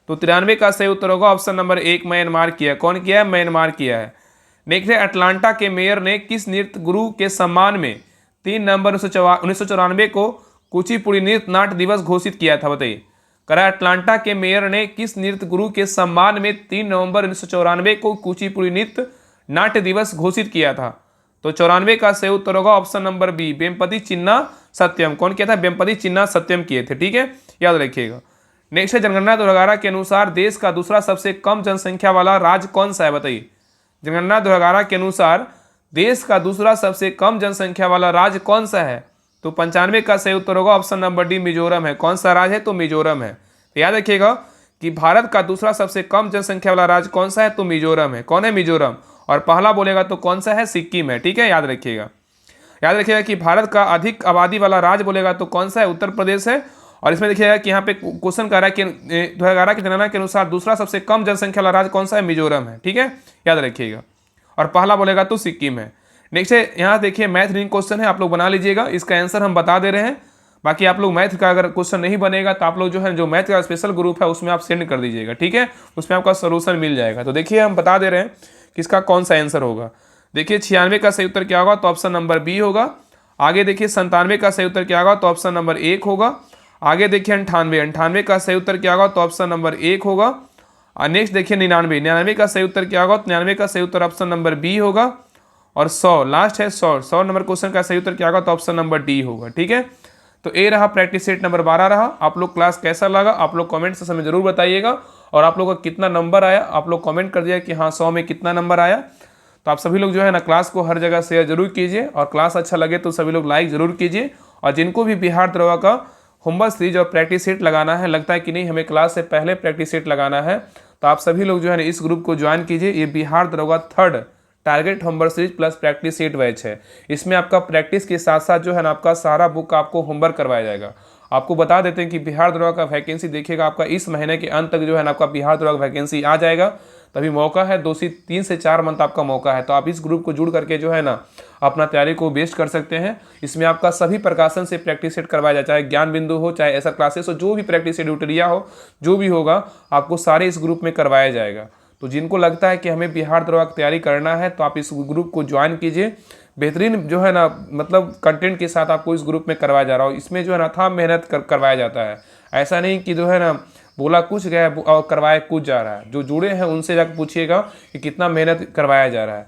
तो 93 का सही उत्तर होगा ऑप्शन नंबर 1, म्यांमार किया। कौन किया है? म्यांमार किया है। नेक्स्ट है अटलांटा के मेयर ने किस नृत्य गुरु के सम्मान में 3 नवंबर 1994 को कुचिपुड़ी नृत्य नाट्य दिवस घोषित किया था, बताइए। करा अटलांटा के मेयर ने किस नृत्य गुरु के सम्मान में 3 नवंबर 1994 को कुचिपुड़ी नृत्य नाट्य दिवस घोषित किया था? तो 94 का सही उत्तर होगा ऑप्शन नंबर बी, वेम्पति चिन्ना सत्यम। कौन किया था? वेम्पति चिन्ना सत्यम किए थे। ठीक है, याद रखिएगा। नेक्स्ट है जनगणना 2011 के अनुसार देश का दूसरा सबसे कम जनसंख्या वाला राज्य कौन सा है, बताइए। जनगणना 2011 के अनुसार देश का दूसरा सबसे कम जनसंख्या वाला राज्य कौन सा है? तो 95 का सही उत्तर होगा ऑप्शन नंबर डी, मिजोरम है। कौन सा राज्य है? तो मिजोरम है। तो याद रखिएगा कि भारत का दूसरा सबसे कम जनसंख्या वाला राज्य कौन सा है? तो मिजोरम है। कौन है? मिजोरम। और पहला बोलेगा तो कौन सा है? सिक्किम है। ठीक है, याद रखिएगा। याद रखिएगा कि भारत का अधिक आबादी वाला राज्य बोलेगा तो कौन सा है? उत्तर प्रदेश है। और इसमें देखिएगा कि यहाँ पे क्वेश्चन कर रहा है कि 2011 की जनगणना के अनुसार दूसरा सबसे कम जनसंख्या वाला राज्य कौन सा है? मिजोरम है। ठीक है, याद रखिएगा। और पहला बोलेगा तो सिक्किम है। नेक्स्ट है यहाँ देखिए मैथ रीडिंग क्वेश्चन है, आप लोग बना लीजिएगा। इसका आंसर हम बता दे रहे हैं। बाकी आप लोग मैथ का अगर क्वेश्चन नहीं बनेगा तो आप लोग जो है जो मैथ का स्पेशल ग्रुप है उसमें आप सेंड कर दीजिएगा। ठीक है, उसमें आपका सोल्यूशन मिल जाएगा। तो देखिए हम बता दे रहे हैं कि इसका कौन सा आंसर होगा। देखिए 96 का सही उत्तर क्या होगा? तो ऑप्शन नंबर बी होगा। आगे देखिए 97 का सही उत्तर क्या होगा? तो ऑप्शन नंबर 1 होगा। आगे देखिए 98 का सही उत्तर क्या होगा? तो ऑप्शन नंबर 1 होगा। और नेक्स्ट देखिए 99 का सही उत्तर क्या होगा? तो 99 का सही उत्तर ऑप्शन नंबर बी होगा। और 100 लास्ट है, 100 नंबर क्वेश्चन का सही उत्तर क्या होगा? तो ऑप्शन नंबर डी होगा। ठीक है, तो ए रहा प्रैक्टिस सेट नंबर 12 रहा। आप लोग क्लास कैसा लगा आप लोग कमेंट से हमें जरूर बताइएगा। और आप लोग का कितना नंबर आया आप लोग कमेंट कर दिया कि हाँ 100 में कितना नंबर आया। तो आप सभी लोग जो है ना क्लास को हर जगह शेयर जरूर कीजिए, और क्लास अच्छा लगे तो सभी लोग लाइक जरूर कीजिए। और जिनको भी बिहार दरोगा का होमवर्क सीरीज और प्रैक्टिस सेट लगाना है, लगता है कि नहीं हमें क्लास से पहले प्रैक्टिस सेट लगाना है, तो आप सभी लोग जो है ना इस ग्रुप को ज्वाइन कीजिए। ये बिहार दरोगा 3rd target homework series plus practice set batch है। इसमें आपका प्रैक्टिस के साथ साथ जो है ना आपका सारा बुक आपको होमवर्क करवाया जाएगा। आपको बता देते हैं कि बिहार दरोगा का वैकेंसी देखिएगा आपका इस महीने के अंत तक जो है ना आपका बिहार दरोगा वैकेंसी आ जाएगा। तभी मौका है, 3 से 4 मंथ आपका मौका है। तो आप इस ग्रुप को जुड़ करके जो है ना अपना तैयारी को बेस्ट कर सकते हैं। इसमें आपका सभी प्रकाशन से प्रैक्टिस सेट करवाया जाता है, ज्ञान बिंदु हो चाहे ऐसा क्लासेस हो, जो भी प्रैक्टिस सेट यूटरिया हो जो भी होगा आपको सारे इस ग्रुप में करवाया जाएगा। तो जिनको लगता है कि हमें बिहार दरोगा की तैयारी करना है तो आप इस ग्रुप को ज्वाइन कीजिए। बेहतरीन जो है ना मतलब कंटेंट के साथ आपको इस ग्रुप में करवाया जा रहा हो। इसमें जो है ना था मेहनत करवाया जाता है, ऐसा नहीं कि जो है ना बोला कुछ गया और करवाया कुछ जा रहा है। जो जुड़े हैं उनसे जाकर पूछिएगा कि कितना मेहनत करवाया जा रहा है।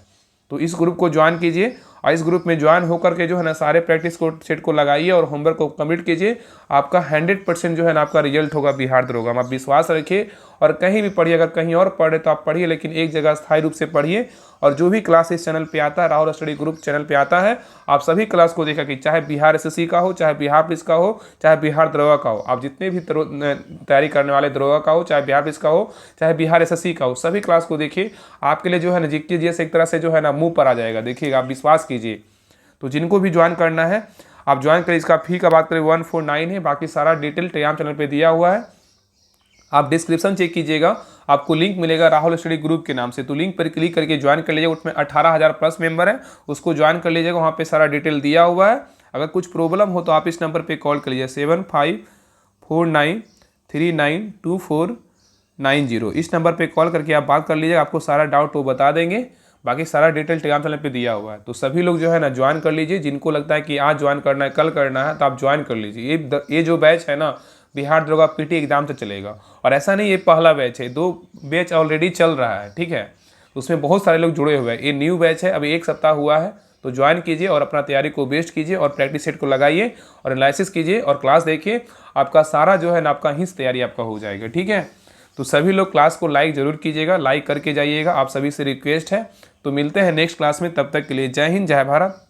तो इस ग्रुप को ज्वाइन कीजिए और इस ग्रुप में ज्वाइन होकर के जो है ना सारे प्रैक्टिस को सेट को लगाइए और होमवर्क को कंप्लीट कीजिए। आपका 100% जो है ना आपका रिजल्ट होगा बिहार दरोगा में। आप विश्वास रखिए और कहीं भी पढ़िए, अगर कहीं और पढ़े तो आप पढ़िए, लेकिन एक जगह स्थायी रूप से पढ़िए। और जो भी क्लास इस चैनल पे आता है, राहुल स्टडी ग्रुप चैनल पे आता है, आप सभी क्लास को देखा कि चाहे बिहार एसएससी का हो, चाहे बिहार पुलिस का हो, चाहे बिहार दरोगा का हो, आप जितने भी तैयारी करने वाले दरोगा का हो, चाहे बिहार पुलिस का हो, चाहे बिहार एसएससी का हो, सभी क्लास को देखिए। आपके लिए जो है ना जीके से एक तरह से जो है ना मुंह पर आ जाएगा। देखिएगा, आप विश्वास कीजिए। तो जिनको भी ज्वाइन करना है आप ज्वाइन करें। इसका फी का बात करें 149 है, बाकी सारा डिटेल टेलीग्राम चैनल पर दिया हुआ है। आप डिस्क्रिप्शन चेक कीजिएगा, आपको लिंक मिलेगा राहुल स्टडी ग्रुप के नाम से, तो लिंक पर क्लिक करके ज्वाइन कर लीजिएगा। उसमें 18,000 प्लस मेंबर है, उसको ज्वाइन कर लीजिएगा। वहाँ पे सारा डिटेल दिया हुआ है। अगर कुछ प्रॉब्लम हो तो आप इस नंबर पे कॉल कर लीजिए 7549392490। इस नंबर पे कॉल करके आप बात कर लीजिएगा, आपको सारा डाउट वो बता देंगे। बाकी सारा डिटेल टेलीग्राम चैनल पे दिया हुआ है। तो सभी लोग जो है ना ज्वाइन कर लीजिए। जिनको लगता है कि आज ज्वाइन करना है, कल करना है, तो आप ज्वाइन कर लीजिए। ये जो बैच है ना, बिहार दरोगा पीटी एग्जाम तक चलेगा। और ऐसा नहीं ये पहला बैच है, 2 बैच ऑलरेडी चल रहा है, ठीक है। उसमें बहुत सारे लोग जुड़े हुए हैं। ये न्यू बैच है, अभी 1 सप्ताह हुआ है। तो ज्वाइन कीजिए और अपना तैयारी को बेस्ट कीजिए और प्रैक्टिस सेट को लगाइए और एनालिसिस कीजिए और क्लास देखिए। आपका सारा जो है ना, आपका हिस्स तैयारी आपका हो जाएगा, ठीक है। तो सभी लोग क्लास को लाइक जरूर कीजिएगा, लाइक करके जाइएगा, आप सभी से रिक्वेस्ट है। तो मिलते हैं नेक्स्ट क्लास में, तब तक के लिए जय हिंद, जय भारत।